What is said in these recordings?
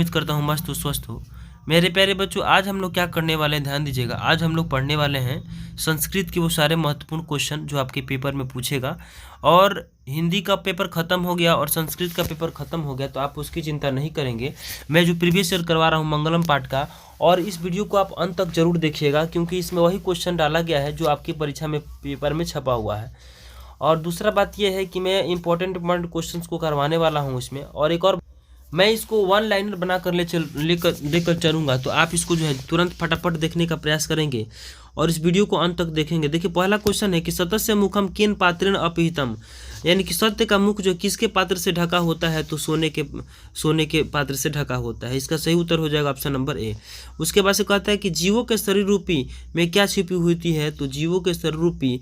उम्मीद करता हूँ मस्त हो, स्वस्थ हो। मेरे प्यारे बच्चों, आज हम लोग क्या करने वाले हैं, ध्यान दीजिएगा। आज हम लोग पढ़ने वाले हैं संस्कृत के वो सारे महत्वपूर्ण क्वेश्चन जो आपके पेपर में पूछेगा। और हिंदी का पेपर खत्म हो गया और संस्कृत का पेपर खत्म हो गया, तो आप उसकी चिंता नहीं करेंगे। मैं जो प्रीवियस ईयर करवा रहा हूँ मंगलम पाठ का, और इस वीडियो को आप अंत तक जरूर देखिएगा, क्योंकि इसमें वही क्वेश्चन डाला गया है जो आपकी परीक्षा में पेपर में छपा हुआ है। और दूसरा बात यह है कि मैं इंपॉर्टेंट क्वेश्चंस को करवाने वाला हूँ इसमें। और एक और, मैं इसको वन लाइनर बनाकर लेकर चलूँगा, तो आप इसको जो है तुरंत फटाफट देखने का प्रयास करेंगे और इस वीडियो को अंत तक देखेंगे। देखिए, पहला क्वेश्चन है कि सतस्य मुखम केन पात्रेण अपहितम, यानी कि सत्य का मुख जो किसके पात्र से ढका होता है, तो सोने के पात्र से ढका होता है। इसका सही उत्तर हो जाएगा ऑप्शन नंबर ए। उसके बाद से कहता है कि जीवों के शरीर रूपी में क्या छिपी होती है, तो जीवों के शरीर रूपी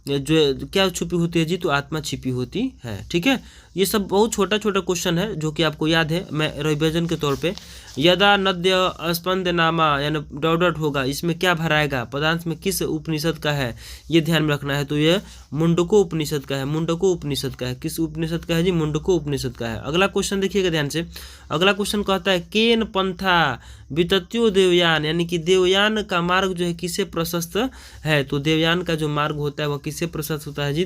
जो क्या छुपी होती है जी, तो आत्मा छिपी होती है। ठीक है, ये सब बहुत छोटा छोटा क्वेश्चन है जो कि आपको याद है। मैं रिविजन के तौर पे, यदा नद्य स्पंद नामा यानी डॉट होगा, इसमें क्या भराएगा, पदांश में किस उपनिषद का है, ये ध्यान में रखना है। तो ये मुंडको उपनिषद का है, मुंडको उपनिषद का है। किस उपनिषद का है जी, मुंडको उपनिषद का है। अगला क्वेश्चन देखिएगा ध्यान से। अगला क्वेश्चन कहता है केन पंथा वितत्यो देवयान, यानी कि देवयान का मार्ग जो है किसे प्रशस्त है, तो देवयान का जो मार्ग होता है वह किससे प्रशस्त होता है जी,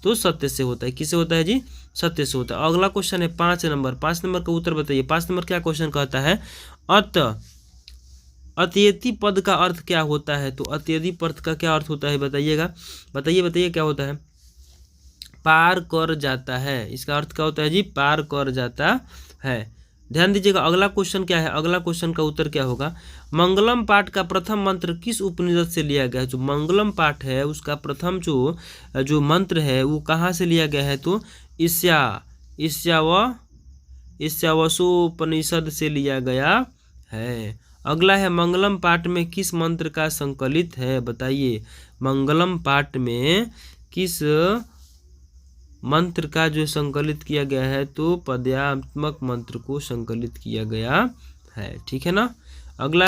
तो सत्य से होता है। किससे होता है जी, सत्य से होता है। अगला क्वेश्चन है 5 नंबर। 5 नंबर का उत्तर बताइए। 5 नंबर क्या क्वेश्चन कहता है, अत्येति पद का अर्थ क्या होता है, तो अत्येति पद का क्या अर्थ होता है बताइएगा, बताइए क्या होता है, पार कर जाता है। इसका अर्थ क्या होता है जी, पार कर जाता है। ध्यान दीजिएगा। अगला क्वेश्चन क्या है, अगला क्वेश्चन का उत्तर क्या होगा, मंगलम पाठ का प्रथम मंत्र किस उपनिषद से लिया गया है। जो मंगलम पाठ है उसका प्रथम जो मंत्र है वो कहाँ से लिया गया है, तो ईशावास्योपनिषद से लिया गया है। अगला है मंगलम पाठ में किस मंत्र का संकलित है, बताइए। मंगलम पाठ में किस मंत्र का जो संकलित किया गया है, तो पद्यात्मक मंत्र को संकलित किया गया है। ठीक है ना। अगला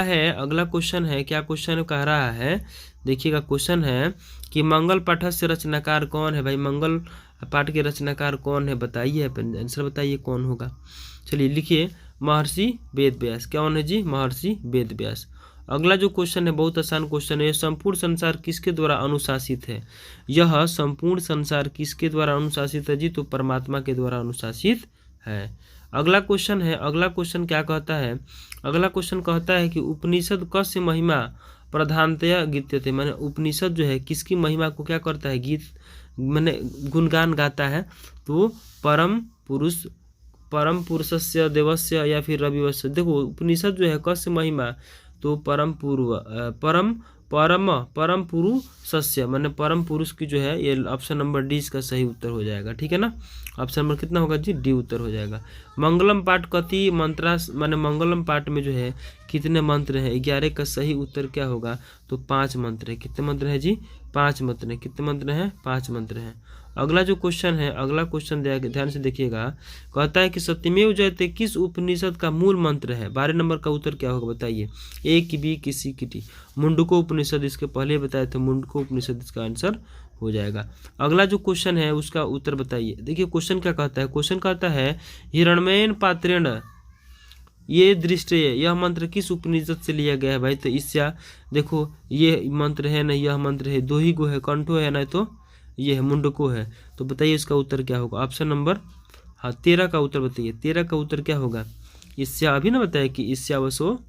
क्वेश्चन है, क्या क्वेश्चन कह रहा है, देखिएगा। क्वेश्चन है कि मंगल पाठ से रचनाकार कौन है। भाई, मंगल पाठ के रचनाकार कौन है, बताइए, आंसर बताइए कौन होगा। चलिए लिखिए, महर्षि वेद व्यास। कौन है जी, महर्षि वेद व्यास। अगला जो क्वेश्चन है बहुत आसान क्वेश्चन है, संपूर्ण संसार किसके द्वारा अनुशासित है। यह संपूर्ण संसार किसके द्वारा अनुशासित है जी, तो परमात्मा के द्वारा अनुशासित है। अगला क्वेश्चन है, अगला क्वेश्चन क्या कहता है, अगला क्वेश्चन कहता है कि उपनिषद कस्य महिमा प्रधानतया गीत्यते, माने उपनिषद जो है किसकी महिमा को क्या करता है, गीत माने गुणगान गाता है, तो परम पुरुषस्य देवस्य या फिर रविवस्य। देखो, उपनिषद जो है कस्य महिमा, तो परम पुरुषस्य माने परम पुरुष की जो है, ये ऑप्शन नंबर डी इसका सही उत्तर हो जाएगा। ठीक है ना। ऑप्शन नंबर कितना होगा जी, डी उत्तर हो जाएगा। मंगलम पाठ कति मंत्रा, माने मंगलम पाठ में जो है कितने मंत्र हैं, 11 का सही उत्तर क्या होगा, तो 5 मंत्र है। कितने मंत्र है जी, 5 मंत्र है। कितने मंत्र हैं, 5 मंत्र हैं। अगला जो क्वेश्चन है, अगला क्वेश्चन ध्यान से देखिएगा। कहता है कि सत्यमेव जयते किस उपनिषद का मूल मंत्र है। 12 नंबर का उत्तर क्या होगा, बताइए। ए की बी की सी की टी, मुंडको उपनिषद। इसके पहले बताए थे, मुंडको उपनिषद इसका आंसर हो जाएगा। अगला जो क्वेश्चन है उसका उत्तर बताइए। देखिए क्वेश्चन क्या कहता है, क्वेश्चन कहता है हिरण्मयेन पात्रेण ये दृष्टि, यह मंत्र किस उपनिषद से लिया गया है। भाई, तो इससे देखो, ये मंत्र है ना, यह मंत्र है, 2 ही गो है, कंठो है ना, तो ये है मुंडको है। तो बताइए इसका उत्तर क्या होगा, ऑप्शन नंबर 13 का उत्तर बताइए। 13 का उत्तर क्या होगा, इससे अभी ना बताया कि ईशावास्यो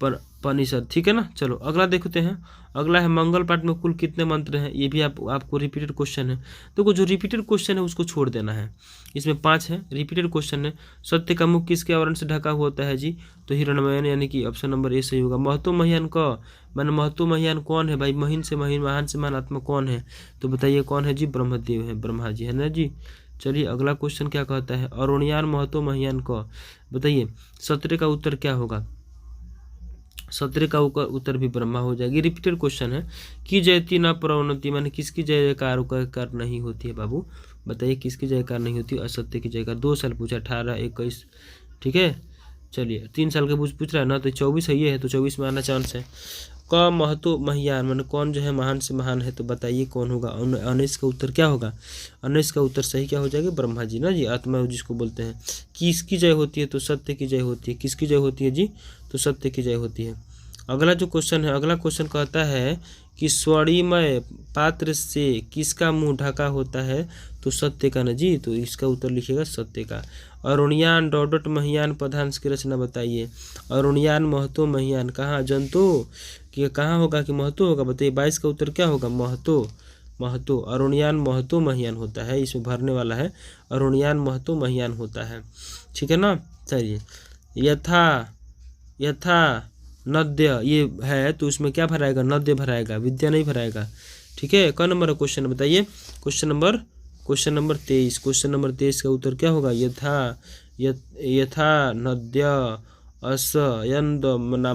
उपनिषद। ठीक है ना। चलो अगला देखते हैं। अगला है मंगल पाठ में कुल कितने मंत्र हैं, ये भी आपको रिपीटेड क्वेश्चन है। तो जो रिपीटेड क्वेश्चन है उसको छोड़ देना है। इसमें 5 है, रिपीटेड क्वेश्चन है। सत्य का मुख किसके आवरण से ढका होता है जी, तो हिरण्मयन, यानी कि ऑप्शन नंबर ए सही होगा। महतो महियान का माने महतो महियान कौन है भाई, महीन से महीन, महान से महान आत्मा कौन है, तो बताइए कौन है जी, ब्रह्मदेव है, ब्रह्मा जी है ना जी। चलिए अगला क्वेश्चन क्या कहता है, अरुणयान महतो महियान का, बताइए 17 का उत्तर क्या होगा। 17 का उत्तर भी ब्रह्मा हो जाएगी। रिपीटेड क्वेश्चन है कि जयती न प्रोन्नति, माने किसकी जयकार नहीं होती है बाबू, बताइए किसकी जयकार नहीं होती, असत्य की जयकार। 2 साल पूछा, 18, 21, ठीक है। चलिए 3 साल के पूछ रहा है ना, तो 24 है, ये है, तो 24 में आना चांस है। क महतो महियान माने कौन जो है महान से महान है, तो बताइए कौन होगा। 19 का उत्तर क्या होगा, 19 का उत्तर सही क्या हो जाएगा, ब्रह्मा जी ना जी, आत्मा जिसको बोलते हैं। किसकी जय होती है, तो सत्य की जय होती है। किसकी जय होती है जी, तो सत्य की जय होती है। अगला जो क्वेश्चन है, अगला क्वेश्चन कहता है कि स्वर्णिमय पात्र से किसका मुंह ढका होता है, तो सत्य का ना जी, तो इसका उत्तर लिखिएगा सत्य का। अरुणियान डॉट महियान पदांश की रचना बताइए। अरुणियान महतो महियान कहाँ जंतु कि कहाँ होगा कि महतो होगा, बताइए। 22 का उत्तर क्या होगा, महतो। महतो अरुणियान महतो महियान होता है, इसमें भरने वाला है, अरुणियान महतो महियान होता है, ठीक है ना। चलिए, यथा यथा नद्य ये है, तो उसमें क्या भराएगा, नद्य भराएगा, विद्या नहीं भराएगा, ठीक है। क नंबर क्वेश्चन बताइए, क्वेश्चन नंबर 23। क्वेश्चन नंबर 23 का उत्तर क्या होगा, यथा नद्य असयंद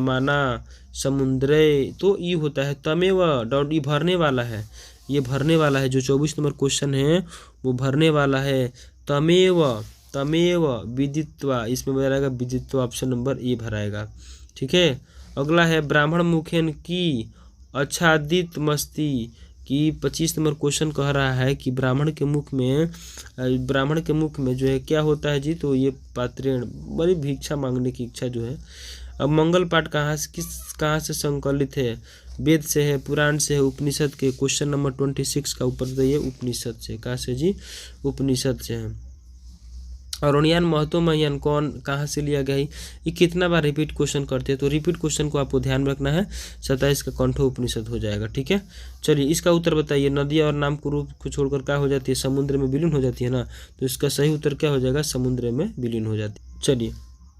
माना समुद्रे, तो ये होता है तमेव डॉट, ये भरने वाला है, ये भरने वाला है। जो 24 नंबर क्वेश्चन है वो भरने वाला है। तमेव तमेव विदित्वा, इसमें भराएगा विदित्वा, ऑप्शन नंबर ए भराएगा, ठीक है। अगला है ब्राह्मण मुखेन की आच्छादित मस्ती की 25 नंबर क्वेश्चन कह रहा है कि ब्राह्मण के मुख में जो है क्या होता है जी, तो ये पात्रेण, बड़ी भिक्षा मांगने की इच्छा जो है। अब मंगल पाठ कहाँ से संकलित है, वेद से है, पुराण से है, उपनिषद के। क्वेश्चन नंबर 26 का ऊपर दिए उपनिषद से, कहाँ से जी, उपनिषद से है। अरुणियान महतो महियान कौन कहाँ से लिया गया है, ये कितना बार रिपीट क्वेश्चन करते हैं, तो रिपीट क्वेश्चन को आपको ध्यान रखना है। 27 का कंठो उपनिषद हो जाएगा, ठीक है। चलिए, इसका उत्तर बताइए। नदियाँ और नाम को रूप को छोड़कर क्या हो जाती है, समुद्र में विलीन हो जाती है ना, तो इसका सही उत्तर क्या हो जाएगा, समुद्र में विलीन हो जाती है। चलिए,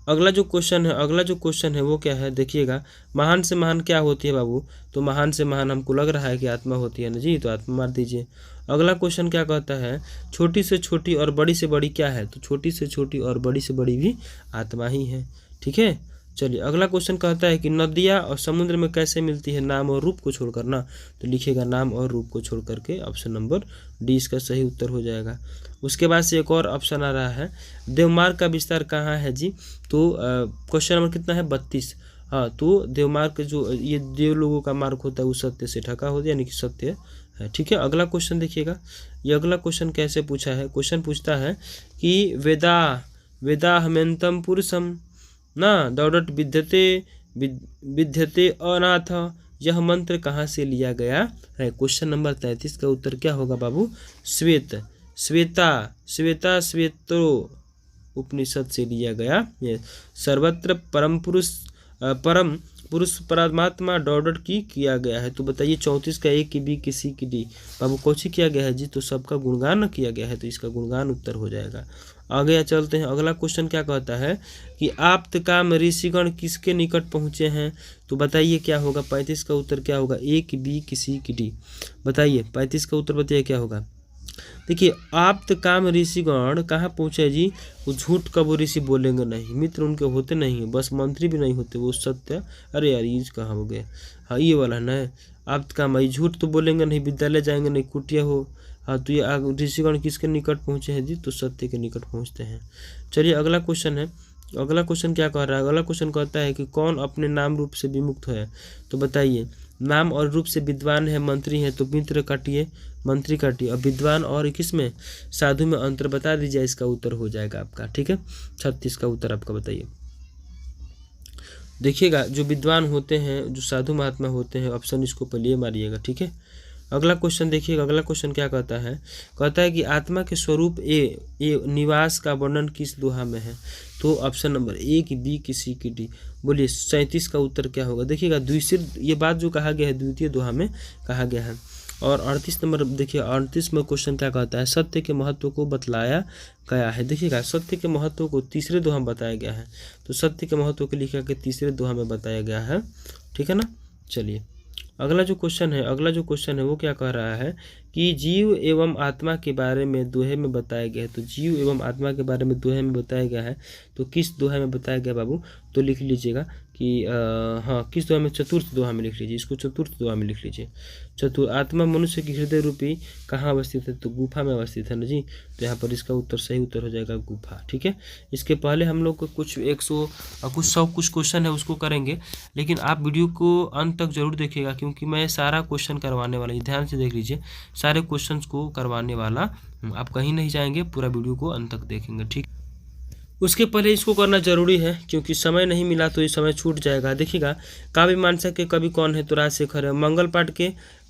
अगला जो क्वेश्चन है वो क्या है, देखिएगा। महान से महान क्या होती है बाबू, तो महान से महान हमको लग रहा है कि आत्मा होती है ना जी, तो आत्मा मार दीजिए। अगला क्वेश्चन क्या कहता है, छोटी से छोटी और बड़ी से बड़ी क्या है, तो छोटी से छोटी और बड़ी से बड़ी भी आत्मा ही है, ठीक है। चलिए, अगला क्वेश्चन कहता है कि नदियाँ और समुद्र में कैसे मिलती है, नाम और रूप को छोड़कर ना, तो लिखिएगा नाम और रूप को छोड़ करके, ऑप्शन नंबर डी इसका सही उत्तर हो जाएगा। उसके बाद से एक और ऑप्शन आ रहा है, देवमार्ग का विस्तार कहाँ है जी, तो क्वेश्चन नंबर कितना है, 32। हाँ, तो देवमार्ग जो ये देव लोगों का मार्ग होता है वो सत्य से ढका होता है, यानी कि सत्य है, ठीक है। अगला क्वेश्चन देखिएगा, ये अगला क्वेश्चन कैसे पूछा है, क्वेश्चन पूछता है कि वेदा हमेंतम पुरुषम ना दौड़ट विद्यते अनाथ, यह मंत्र कहाँ से लिया गया है। क्वेश्चन नंबर 33 का उत्तर क्या होगा बाबू, श्वेतो उपनिषद से लिया गया। ये सर्वत्र परम पुरुष परमात्मा डॉट की किया गया है, तो बताइए। 34 का ए की बी की सी की डी, बाबू कौन किया गया है जी, तो सबका गुणगान किया गया है, तो इसका गुणगान उत्तर हो जाएगा। आगे चलते हैं, अगला क्वेश्चन क्या कहता है कि आप्तकाम ऋषिगण किसके निकट पहुँचे हैं, तो बताइए क्या होगा। 35 का उत्तर क्या होगा, ए की बी की सी की डी, बताइए। 35 का उत्तर बताइए क्या होगा। देखिए, आप्तकाम ऋषिगण कहाँ पहुँचे जी, वो झूठ का वो ऋषि बोलेंगे नहीं, मित्र उनके होते नहीं हैं, बस मंत्री भी नहीं होते, वो सत्य। अरे यार, ये कहाँ हो गए, हाँ ये वाला है ना, आप्तकाम, ये झूठ तो बोलेंगे नहीं, विद्यालय जाएंगे नहीं, कुटिया हो। हाँ, तो ये ऋषिगण किसके निकट पहुँचे हैं जी, तो सत्य के निकट पहुँचते हैं। चलिए, अगला क्वेश्चन है, अगला क्वेश्चन क्या कह रहा है, अगला क्वेश्चन कहता है कि कौन अपने नाम रूप से विमुक्त है, तो बताइए। नाम और रूप से विद्वान है, मंत्री है, तो मित्र काटिए, मंत्री काटिए, और विद्वान और किस में, साधु में अंतर बता दीजिए, इसका उत्तर हो जाएगा आपका, ठीक है। 36 का उत्तर आपका बताइए। देखिएगा, जो विद्वान होते हैं, जो साधु महात्मा होते हैं, ऑप्शन इसको पहले मारिएगा, ठीक है। अगला क्वेश्चन देखिएगा, अगला क्वेश्चन क्या कहता है कि आत्मा के स्वरूप ए निवास का वर्णन किस दोहा में है, तो ऑप्शन नंबर ए की बी की सी की डी, बोलिए। 37 का उत्तर क्या होगा, देखिएगा द्वितीय, ये बात जो कहा गया है द्वितीय दोहा में कहा गया है। और 38 नंबर देखिए, 38 में क्वेश्चन क्या कहता है, सत्य के महत्व को बतलाया गया है। देखिएगा, सत्य के महत्व को तीसरे दोहा में बताया गया है, तो सत्य के महत्व को लिखा के तीसरे दोहा में बताया गया है, ठीक है ना। चलिए, अगला जो क्वेश्चन है वो क्या कह रहा है कि जीव एवं आत्मा के बारे में दोहे में बताया गया है। तो जीव एवं आत्मा के बारे में दोहे में बताया गया है, तो किस दोहे में बताया गया बाबू, तो लिख लीजिएगा कि हाँ, किस दोहा में, चतुर्थ दोहा में लिख लीजिए, इसको चतुर्थ दोहा में लिख लीजिए। आत्मा मनुष्य की हृदय रूपी कहाँ अवस्थित है, तो गुफा में अवस्थित है ना जी। तो यहाँ पर इसका उत्तर, सही उत्तर हो जाएगा गुफा। ठीक है, इसके पहले हम लोग को कुछ 100 कुछ क्वेश्चन है उसको करेंगे, लेकिन आप वीडियो को अंत तक जरूर देखिएगा, क्योंकि मैं सारा क्वेश्चन करवाने वाला, ध्यान से देख लीजिए, सारे क्वेश्चन को करवाने वाला, आप कहीं नहीं जाएंगे, पूरा वीडियो को अंत तक देखेंगे। ठीक, उसके पहले इसको करना जरूरी है, क्योंकि समय नहीं मिला तो ये समय छूट जाएगा। देखिएगा, काव्य मीमांसा के कवि कौन है, तो राजशेखर है।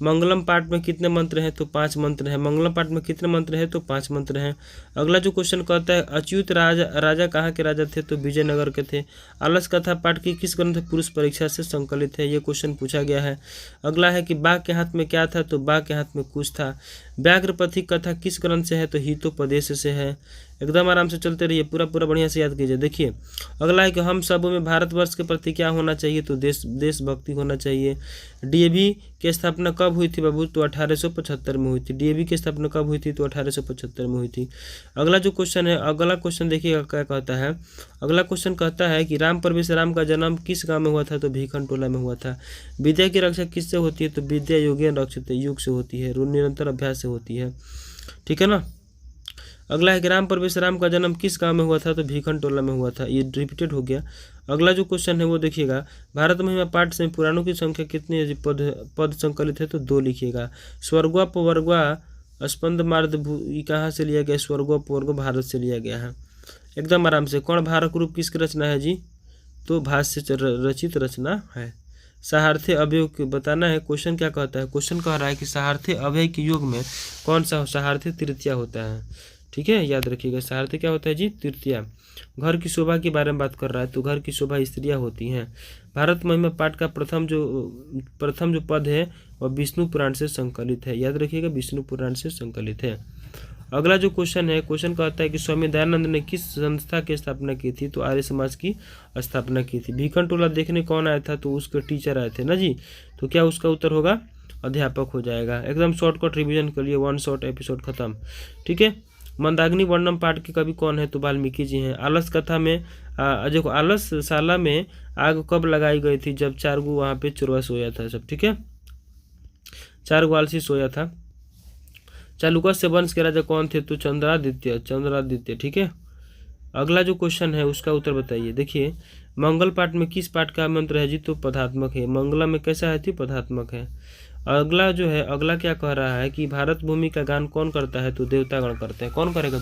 मंगलम पाठ में कितने मंत्र हैं, तो 5 मंत्र हैं। मंगलम पाठ में कितने मंत्र हैं, तो 5 मंत्र हैं। अगला जो क्वेश्चन कहता है, अच्युत राजा कहाँ के राजा थे, तो विजयनगर के थे। आलस कथा पाठ की किस ग्रंथ पुरुष परीक्षा से संकलित है, ये क्वेश्चन पूछा गया है। अगला है कि बाघ के हाथ में क्या था, तो बाघ के हाथ में कुछ था। व्याघ्रपथी कथा किस ग्रंथ से है, तो हितोपदेश से है। एकदम आराम से चलते रहिए, पूरा बढ़िया से याद कीजिए। देखिए, अगला है कि हम सब में भारतवर्ष के प्रति क्या होना चाहिए, तो देशभक्ति होना चाहिए। डीएवी की स्थापना कब हुई थी बाबू, तो 1875 में हुई थी। डीएवी की स्थापना कब हुई थी, तो 1875 में हुई थी। अगला जो क्वेश्चन है, अगला क्वेश्चन देखिएगा क्या कहता है। अगला क्वेश्चन कहता है कि राम परमेश्वराम का जन्म किस गाँव में हुआ था, तो भीखन टोला में हुआ था। विद्या की रक्षा किससे होती है, तो विद्या योगेन रक्षित युग से होती है, निरंतर अभ्यास से होती है। ठीक है ना। अगला है कि राम परमेश्वराम का जन्म किस गांव में हुआ था, तो भीखन टोला में हुआ था। ये रिपीटेड हो गया। अगला जो क्वेश्चन है वो देखिएगा, भारत महिमा पाठ से पुराणों की संख्या कितनी है, पद संकलित है, तो 2 लिखिएगा। स्वर्गोपवर्गवा स्पंद मार्द कहाँ से लिया गया, स्वर्गोपवर्ग भारत से लिया गया है। एकदम आराम से, कौन भारत रूप किसकी रचना है जी, तो भाष्य से रचित रचना है। सहार्थ्य अवयव के बताना है। क्वेश्चन क्या कहता है, क्वेश्चन कह रहा है कि सहार्थ्य अवयव के योग में कौन सा सहार्थ्य तृतीया होता है। ठीक है, याद रखिएगा, सहार्थ्य क्या होता है जी, तृतीया। घर की शोभा के बारे में बात कर रहा है, तो घर की शोभा स्त्रियां होती हैं। भारत महिमा पाठ का प्रथम जो पद है वह विष्णु पुराण से संकलित है। याद रखिएगा, विष्णु पुराण से संकलित है। अगला जो क्वेश्चन है, क्वेश्चन कहता है कि स्वामी दयानंद ने किस संस्था की स्थापना की थी, तो आर्य समाज की स्थापना की थी। भीखन टोला देखने कौन आया था, तो उसके टीचर आए थे ना जी। तो क्या उसका उत्तर होगा, अध्यापक हो जाएगा। एकदम शॉर्टकट रिवीजन के लिए 1 शॉर्ट एपिसोड खत्म। ठीक है। मंदाग्नि वर्णम पाठ के कवि कौन है, तो वाल्मीकि जी हैं। आलस कथा में देखो, आलस शाला में आग कब लगाई गई थी, जब 4 गो वहाँ पे चोरवा सोया था सब। ठीक है, 4 गो आलसी सोया था। चालुका से वंश के राजा कौन थे, तो चंद्रादित्य। ठीक है। अगला जो क्वेश्चन है उसका उत्तर बताइए। देखिए, मंगल पाठ में किस पाठ का मंत्र है जी, तो पदात्मक है। मंगला में कैसा है, तो पदात्मक है। अगला जो है, अगला क्या कह रहा है कि भारत भूमि का गान कौन करता है, तो देवतागण करते हैं। कौन करेगा,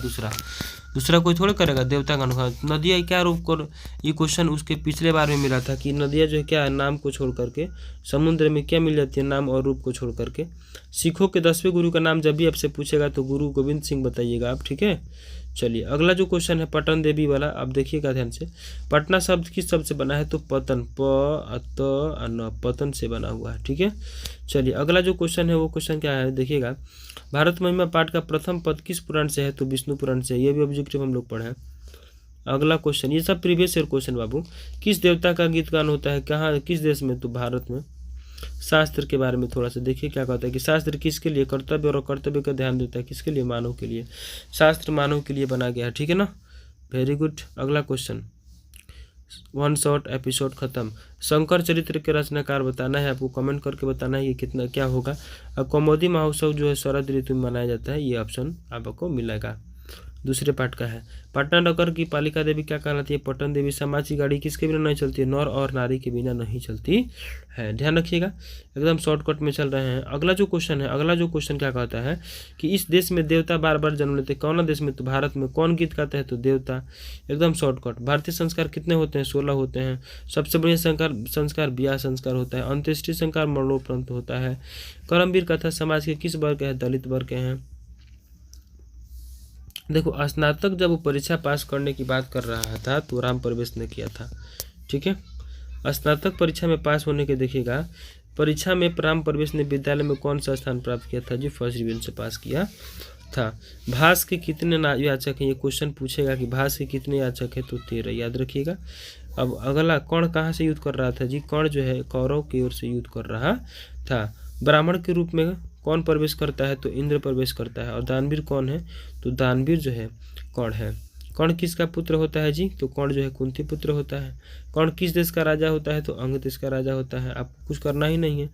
दूसरा कोई थोड़ा करेगा, देवतागण। नदिया क्या रूप कर, ये क्वेश्चन उसके पिछले बार में मिला था कि नदिया जो है क्या है, नाम को छोड़ करके, समुद्र में क्या मिल जाती है, नाम और रूप को छोड़ करके। सिखों के 10वें गुरु का नाम जब भी आपसे पूछेगा तो गुरु गोविंद सिंह बताइएगा आप। ठीक है। चलिए, अगला जो क्वेश्चन है पटन देवी वाला, आप देखिएगा ध्यान से। पटना शब्द किस शब्द से बना है, तो पतन, पतन से बना हुआ है। ठीक है। चलिए, अगला जो क्वेश्चन है वो क्वेश्चन क्या है, देखिएगा। भारत महिमा पाठ का प्रथम पद किस पुराण से है, तो विष्णु पुराण से। ये भी ऑब्जेक्टिव हम लोग पढ़े हैं। अगला क्वेश्चन, ये सब प्रीवियस ईयर क्वेश्चन बाबू। किस देवता का गीत गान होता है, कहाँ, किस देश में, तो भारत में। शास्त्र के बारे में थोड़ा सा देखिए क्या कहता है कि शास्त्र किसके लिए, कर्तव्य और कर्तव्य का ध्यान देता है, किसके लिए, मानव के लिए। शास्त्र मानव के लिए बना गया है। ठीक है ना, वेरी गुड। अगला क्वेश्चन, 1 शॉर्ट एपिसोड खत्म। शंकर चरित्र के रचनाकार बताना है आपको, कमेंट करके बताना है ये कितना क्या होगा। और कौमुदी महोत्सव जो है शरद ऋतु में मनाया जाता है, ये ऑप्शन आपको मिलेगा। दूसरे पार्ट का है, पटना नगर की पालिका देवी क्या कहलाती है, पटन देवी। समाज की गाड़ी किसके बिना नहीं चलती है, नर और नारी के बिना नहीं चलती है। ध्यान रखिएगा, एकदम शॉर्टकट में चल रहे हैं। अगला जो क्वेश्चन है, अगला जो क्वेश्चन क्या कहता है कि इस देश में देवता बार बार जन्म लेते, कौन देश में, तो भारत में। कौन गीत गाता है, तो देवता। एकदम शॉर्टकट। भारतीय संस्कार कितने होते हैं, 16 होते हैं। सबसे बढ़िया संस्कार ब्याह संस्कार होता है। अंत्येष्टि संस्कार मरणोपरांत होता है। कर्मवीर कथा समाज के किस वर्ग के हैं, दलित वर्ग के हैं। देखो, स्नातक जब वो परीक्षा पास करने की बात कर रहा था तो राम प्रवेश ने किया था। ठीक है। स्नातक परीक्षा में पास होने के देखिएगा, परीक्षा में राम प्रवेश ने विद्यालय में कौन सा स्थान प्राप्त किया था जी, फर्स्ट डिवीजन से पास किया था। भास के कितने याचक हैं, ये क्वेश्चन पूछेगा कि भास के कितने याचक हैं, तो 13, याद रखिएगा। अब अगला, कर्ण कहाँ से युद्ध कर रहा था जी, कर्ण जो है कौरव की ओर से युद्ध कर रहा था। ब्राह्मण के रूप में कौन प्रवेश करता है, तो इंद्र प्रवेश करता है। और दानवीर कौन है, तो दानवीर जो है कर्ण है। कर्ण किसका पुत्र होता है जी, तो कर्ण जो है कुंती पुत्र होता है। कर्ण किस देश का राजा होता है, तो अंग देश का राजा होता है। आपको कुछ करना ही नहीं है,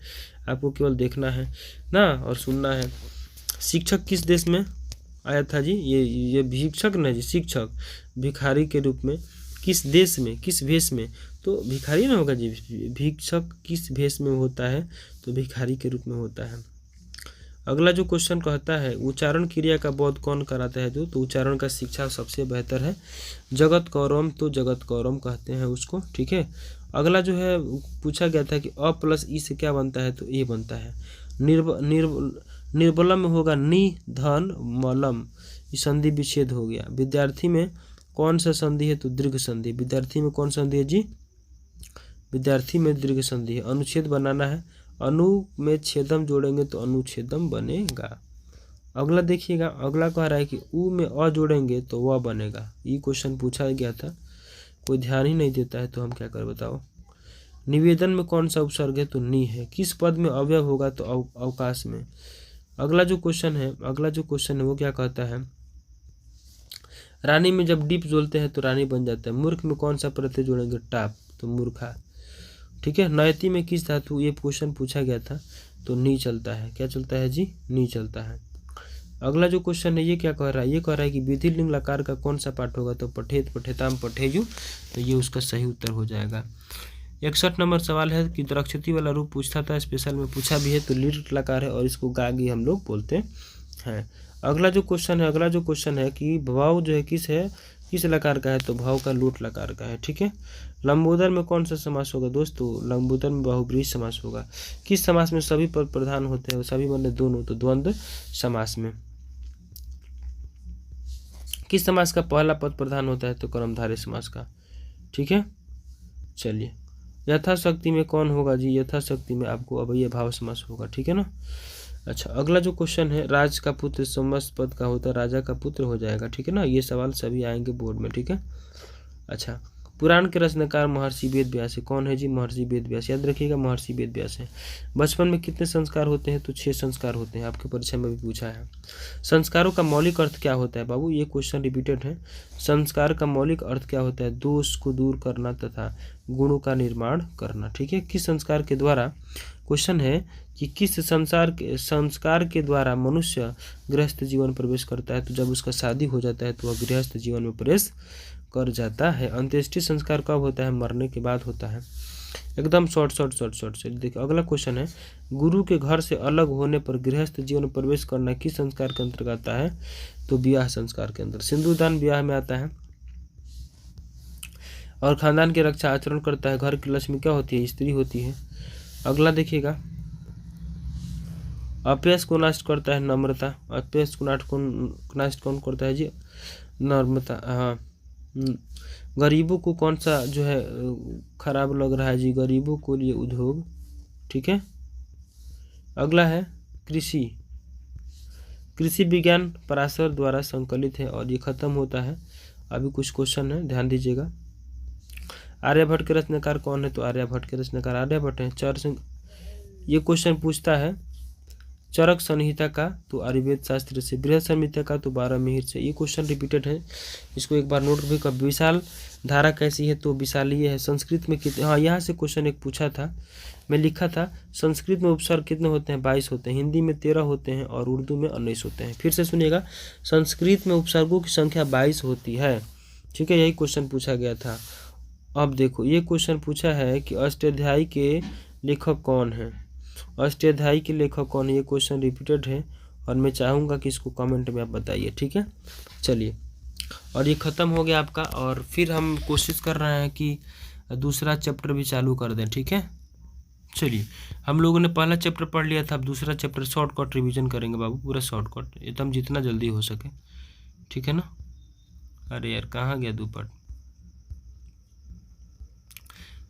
आपको केवल देखना है ना और सुनना है। शिक्षक किस देश में आया था जी, ये भिक्षक नहीं जी, शिक्षक भिखारी के रूप में किस देश में, किस भेष में, तो भिखारी ना होगा जी। भिक्षक किस भेष में होता है, तो भिखारी के रूप में होता है। अगला जो क्वेश्चन कहता है उच्चारण क्रिया का बोध कौन कराता है, जो तो उच्चारण का शिक्षा सबसे बेहतर है जगत कौरम, तो जगत कौरम कहते हैं उसको, ठीक है। अगला जो है पूछा गया था कि अ प्लस ई से क्या बनता है, तो ए बनता है। निर्बलम में होगा नि धन मलम, ये संधि विच्छेद हो गया। विद्यार्थी में कौन सा संधि है, तो दीर्घ संधि। विद्यार्थी में कौन संधि है जी, विद्यार्थी में दीर्घ संधि है। अनुच्छेद बनाना है, अनु में छेदम जोड़ेंगे तो अनुच्छेदम बनेगा। अगला देखिएगा, अगला कह रहा है कि उ में अ जोड़ेंगे तो वह बनेगा। ये क्वेश्चन पूछा गया था, कोई ध्यान ही नहीं देता है, तो हम क्या कर बताओ। निवेदन में कौन सा उपसर्ग है, तो नी है। किस पद में अव्यय होगा, तो अवकाश में। अगला जो क्वेश्चन है वो क्या कहता है, रानी में जब डीप जोड़ते हैं तो रानी बन जाता है। मूर्ख में कौन सा प्रत्यय जोड़ेंगे, टाप, तो मूर्खा, ठीक है। नयति में किस धातु, ये क्वेश्चन पूछा गया था, तो नी चलता है। क्या चलता है जी, नी चलता है। अगला जो क्वेश्चन है ये क्या कह रहा है, ये कह रहा है कि विधि लिंग लकार का कौन सा पाठ होगा, तो पठेत पठेताम पठेयु, तो ये उसका सही उत्तर हो जाएगा। 61 नंबर सवाल है कि द्रक्षति वाला रूप पूछता था, स्पेशल में पूछा भी है, तो लीट लकार है और इसको गागी हम लोग बोलते हैं। अगला जो क्वेश्चन है कि भाव जो है किस लकार का है, तो भाव का लूट लकार का है, ठीक है। लंबोदर में कौन सा समास होगा दोस्तों, लंबोदर में बहुब्रीहि समास होगा। किस समास में सभी पद प्रधान होते हैं, सभी मतलब दोनों, तो द्वंद्व समास में। किस समास का पहला पद प्रधान होता है, तो कर्मधारय समास का, ठीक है। चलिए, यथाशक्ति में कौन होगा जी, यथाशक्ति में आपको अवयव भाव समास होगा, ठीक है ना। अच्छा, अगला जो क्वेश्चन है, राज का पुत्र समस्त पद का होता है, राजा का पुत्र हो जाएगा, ठीक है ना। ये सवाल सभी आएंगे बोर्ड में, ठीक है। अच्छा, पुराण के रचनाकार महर्षि वेद व्यास है। कौन है जी, महर्षि वेद व्यास, याद रखिएगा महर्षि वेद व्यास है। बचपन में कितने संस्कार होते हैं, तो 6 संस्कार होते हैं, आपके परीक्षा में भी पूछा है। संस्कारों का मौलिक अर्थ क्या होता है बाबू, ये क्वेश्चन रिपीटेड है। संस्कार का मौलिक अर्थ क्या होता है, दोष को दूर करना तथा गुणों का निर्माण करना, ठीक है। किस संस्कार के द्वारा, क्वेश्चन है कि किस संस्कार के द्वारा मनुष्य गृहस्थ जीवन प्रवेश करता है, तो जब उसका शादी हो जाता है तो वह गृहस्थ जीवन में प्रवेश कर जाता है। अंत्येष्टि संस्कार कब होता है, मरने के बाद होता है। एकदम शॉर्ट से देखिए। अगला क्वेश्चन है, गुरु के घर से अलग होने पर गृहस्थ जीवन में प्रवेश करना किस संस्कार के अंतर्गत आता है, तो विवाह संस्कार के अंदर। सिंदूरदान विवाह में आता है और खानदान की रक्षा आचरण करता है। घर की लक्ष्मी क्या होती है, स्त्री होती है। अगला देखिएगा, अपयश को नष्ट करता है नम्रता। अपयश को नष्ट कौन करता है जी, नम्रता, हाँ। गरीबों को कौन सा जो है खराब लग रहा है जी, गरीबों को लिए उद्योग, ठीक है। अगला है कृषि विज्ञान पराशर द्वारा संकलित है और ये खत्म होता है। अभी कुछ क्वेश्चन है, ध्यान दीजिएगा। आर्यभट्ट के रचनाकार कौन है, तो आर्यभट्ट के रचनाकार आर्यभट्ट हैं। ये क्वेश्चन पूछता है चरक संहिता का, तो आयुर्वेद शास्त्र से। बृहद संहिता का, तो 12 मिहिर से। ये क्वेश्चन रिपीटेड है, इसको एक बार नोट भी कर। विशाल धारा कैसी है, तो विशालीय है। संस्कृत में कितने, हाँ यहाँ से क्वेश्चन एक पूछा था, मैं लिखा था संस्कृत में उपसर्ग कितने होते हैं, 22 होते हैं। हिंदी में 13 होते हैं और उर्दू में 19 होते हैं। फिर से सुनिएगा, संस्कृत में उपसर्गों की संख्या 22 होती है, ठीक है। यही क्वेश्चन पूछा गया था। अब देखो, ये क्वेश्चन पूछा है कि अष्टाध्यायी के लेखक कौन है, अष्टाध्यायी के लेखक कौन है। ये क्वेश्चन रिपीटेड है और मैं चाहूँगा कि इसको कमेंट में आप बताइए, ठीक है। चलिए, और ये ख़त्म हो गया आपका, और फिर हम कोशिश कर रहे हैं कि दूसरा चैप्टर भी चालू कर दें, ठीक है। चलिए, हम लोगों ने पहला चैप्टर पढ़ लिया था, अब दूसरा चैप्टर शॉर्टकट रिवीजन करेंगे बाबू, पूरा शॉर्टकट, एकदम जितना जल्दी हो सके, ठीक है ना। अरे यार, कहाँ गया दुपट।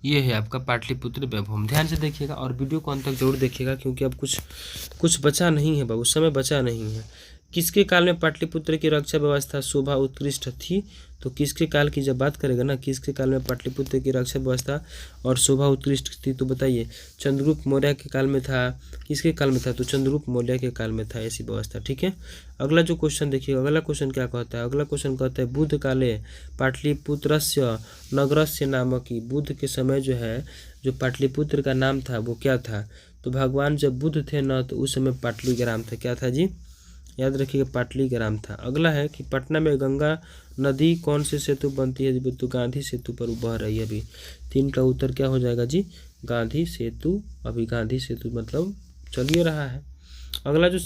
ये है आपका पाटलिपुत्र वैभव। ध्यान से देखिएगा और वीडियो को अंत तक जरूर देखिएगा, क्योंकि अब कुछ बचा नहीं है बाबू, समय बचा नहीं है। किसके काल में पाटलिपुत्र की रक्षा व्यवस्था शोभा उत्कृष्ट थी? तो किसके काल की जब बात करेगा ना, किसके काल में पाटलिपुत्र की रक्षा व्यवस्था और शोभा उत्कृष्ट थी, तो बताइए चंद्रगुप्त मौर्य के काल में था, किसके काल में था? तो चंद्रगुप्त मौर्य के काल में था ऐसी व्यवस्था। ठीक है, अगला जो क्वेश्चन देखिए, अगला क्वेश्चन क्या कहता है? अगला क्वेश्चन कहता है बुद्ध काले पाटलिपुत्रस्य नगरस्य नामकी। बुद्ध के समय जो है जो पाटलिपुत्र का नाम था वो क्या था? तो भगवान जब बुद्ध थे ना तो उस समय पाटलीग्राम था। क्या था जी? याद रखिएगा, पाटलीग्राम था। अगला है कि पटना में गंगा नदी कौन से सेतु बनती है? तो गांधी सेतु पर बह रही है अभी। 3 का उत्तर क्या हो जाएगा जी? गांधी सेतु। अभी गांधी सेतु मतलब चलिए रहा है। अगला जो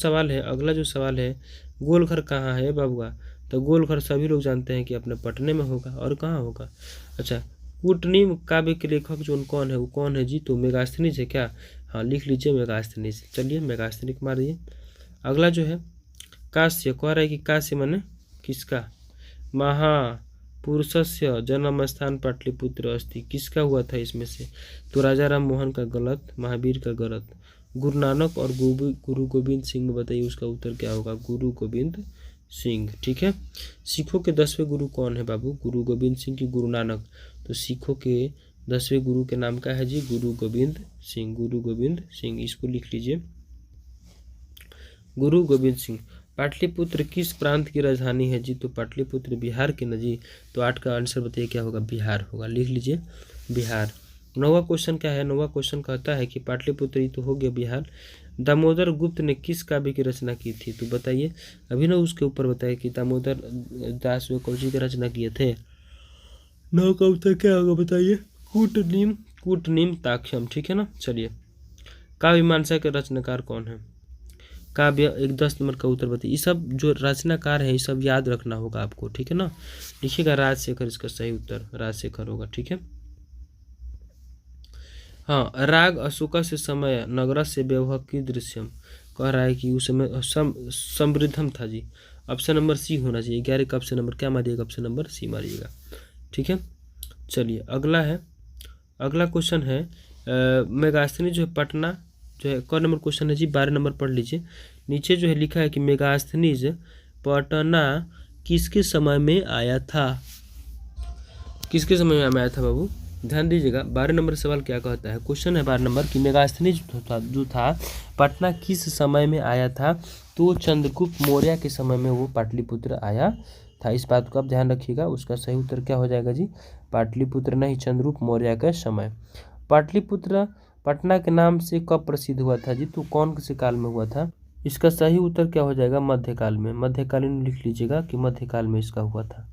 सवाल है गोलघर कहाँ है बाबुआ? तो गोलघर सभी लोग जानते हैं कि अपने पटने में होगा, और कहाँ होगा? अच्छा, कूटनीम काव्य के लेखक जो कौन है, वो कौन है जी? तो मेगास्थनीज है क्या? हाँ, लिख लीजिए मेगास्थनीज। चलिए मेगास्थनीज मार दिए। अगला जो है काश्य, कह रहा है कि काश्य माने किसका? महापुरुषस्य जन्म स्थान पाटलिपुत्र अस्ति। किसका हुआ था इसमें से? तो राजा राम मोहन का गलत, महावीर का गलत। गुरु नानक और गुरु गोविंद सिंह में बताइए उसका उत्तर क्या होगा? गुरु गोविंद सिंह। ठीक है, सिखों के 10वें गुरु कौन है बाबू? गुरु गोविंद सिंह की गुरु नानक? तो सिखों के 10वें गुरु के नाम क्या है जी? गुरु गोविंद सिंह। गुरु गोविंद सिंह, इसको लिख लीजिए, गुरु गोविंद सिंह। पाटलिपुत्र किस प्रांत की राजधानी है जी? तो पाटलिपुत्र बिहार की नजी। तो 8 का आंसर बताइए क्या होगा? बिहार होगा। लिख लीजिए बिहार। 9वां क्वेश्चन क्या है? 9वां क्वेश्चन कहता है कि पाटलिपुत्र ही तो हो गया बिहार। दामोदर गुप्त ने किस काव्य की रचना की थी? तो बताइए, अभी ना उसके ऊपर बताइए कि दामोदर दास वे कौन सी की रचना किए थे? 9 का उत्तर क्या होगा बताइए? कूटनीम ताक्षम। ठीक है ना। चलिए, काव्य मीमांसा के रचनाकार कौन है? काव्य 10 नंबर का उत्तर बताइए। ये सब जो रचनाकार है ये सब याद रखना होगा आपको। ठीक है ना, लिखिएगा राजशेखर, इसका सही उत्तर राजशेखर होगा। ठीक है, हाँ, राग अशोका से समय नगरा से व्यवहार की दृश्यम, कह रहा है कि उस समय समृद्धम था जी। ऑप्शन नंबर सी होना चाहिए। 11 का ऑप्शन नंबर क्या मारिएगा? Option number C मारिएगा। ठीक है, चलिए अगला क्वेश्चन है मेगास्थनी जो है पटना जो है, क नंबर क्वेश्चन है जी? 12 नंबर पढ़ लीजिए। नीचे जो है लिखा है कि मेगास्थनीज पटना किसके समय में आया था? किसके समय में आया था बाबू? ध्यान दीजिएगा, 12 नंबर सवाल क्या कहता है? क्वेश्चन है 12 नंबर कि मेगास्थनीज जो था पटना किस समय में आया था? तो चंद्रगुप्त मौर्य के समय में वो पाटलिपुत्र आया था। इस बात को आप ध्यान रखिएगा। उसका सही उत्तर क्या हो जाएगा जी? पाटलिपुत्र नहीं, चंद्रगुप्त मौर्य का समय। पाटलिपुत्र पटना के नाम से कब प्रसिद्ध हुआ था जी? तो कौन से काल में हुआ था? इसका सही उत्तर क्या हो जाएगा? मध्यकाल में। मध्यकालीन लिख लीजिएगा कि मध्यकाल में इसका हुआ था।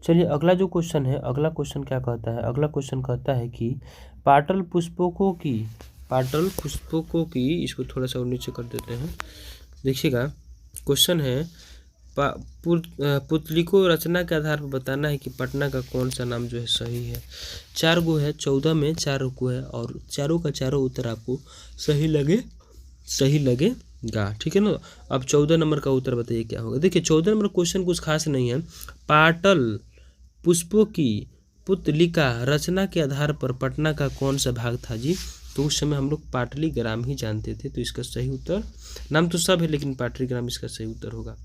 चलिए अगला जो क्वेश्चन है, अगला क्वेश्चन क्या कहता है? अगला क्वेश्चन कहता है कि पाटल पुष्पकों की, इसको थोड़ा सा और नीचे कर देते हैं। देखिएगा, क्वेश्चन है पुतलिको रचना के आधार पर बताना है कि पटना का कौन सा नाम जो है सही है। 4 गो है, 14 में 4 को है, और चारों का चारों उत्तर आपको सही लगेगा। ठीक है ना। अब 14 नंबर का उत्तर बताइए क्या होगा? देखिए 14 नंबर क्वेश्चन कुछ खास नहीं है। पाटल पुष्पों की पुतलिका रचना के आधार पर पटना का कौन सा भाग था जी? तो उस समय हम लोग पाटलीग्राम ही जानते थे। तो इसका सही उत्तर, नाम तो सब है लेकिन पाटलीग्राम इसका सही उत्तर होगा।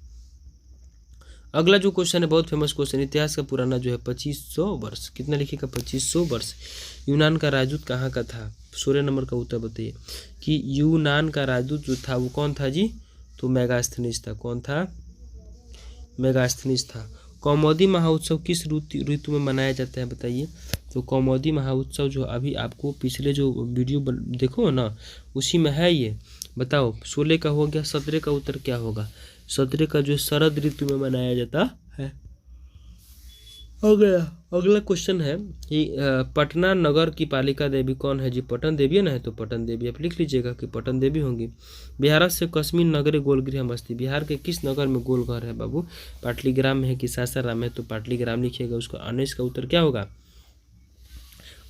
अगला जो क्वेश्चन है बहुत फेमस क्वेश्चन, इतिहास का पुराना जो है 2500 वर्ष। कितना लिखिएगा? 2500 वर्ष। यूनान का राजदूत कहाँ का था? 16 नंबर का उत्तर बताइए कि यूनान का राजदूत जो था वो कौन था जी? तो मेगास्थनीज था। कौन था? मेगास्थनीज था। कौमुदी महोत्सव किस ऋतु में मनाया जाता है बताइए? तो कौमुदी महोत्सव जो अभी आपको पिछले जो वीडियो देखो ना उसी में है ये। बताओ 16 का हो गया, 17 का उत्तर क्या होगा? 17 का जो शरद ऋतु में मनाया जाता है। अगला क्वेश्चन है कि पटना नगर की पालिका देवी कौन है जी? पटन देवी है ना, है तो पटन देवी आप लिख लीजिएगा कि पटन देवी होंगी। बिहार से कश्मीर नगरे गोलगृह अस्ति। बिहार के किस नगर में गोल घर है बाबू? पाटलीग्राम में है कि सासाराम है? तो पाटलीग्राम लिखिएगा। उसका 19 का उत्तर क्या होगा?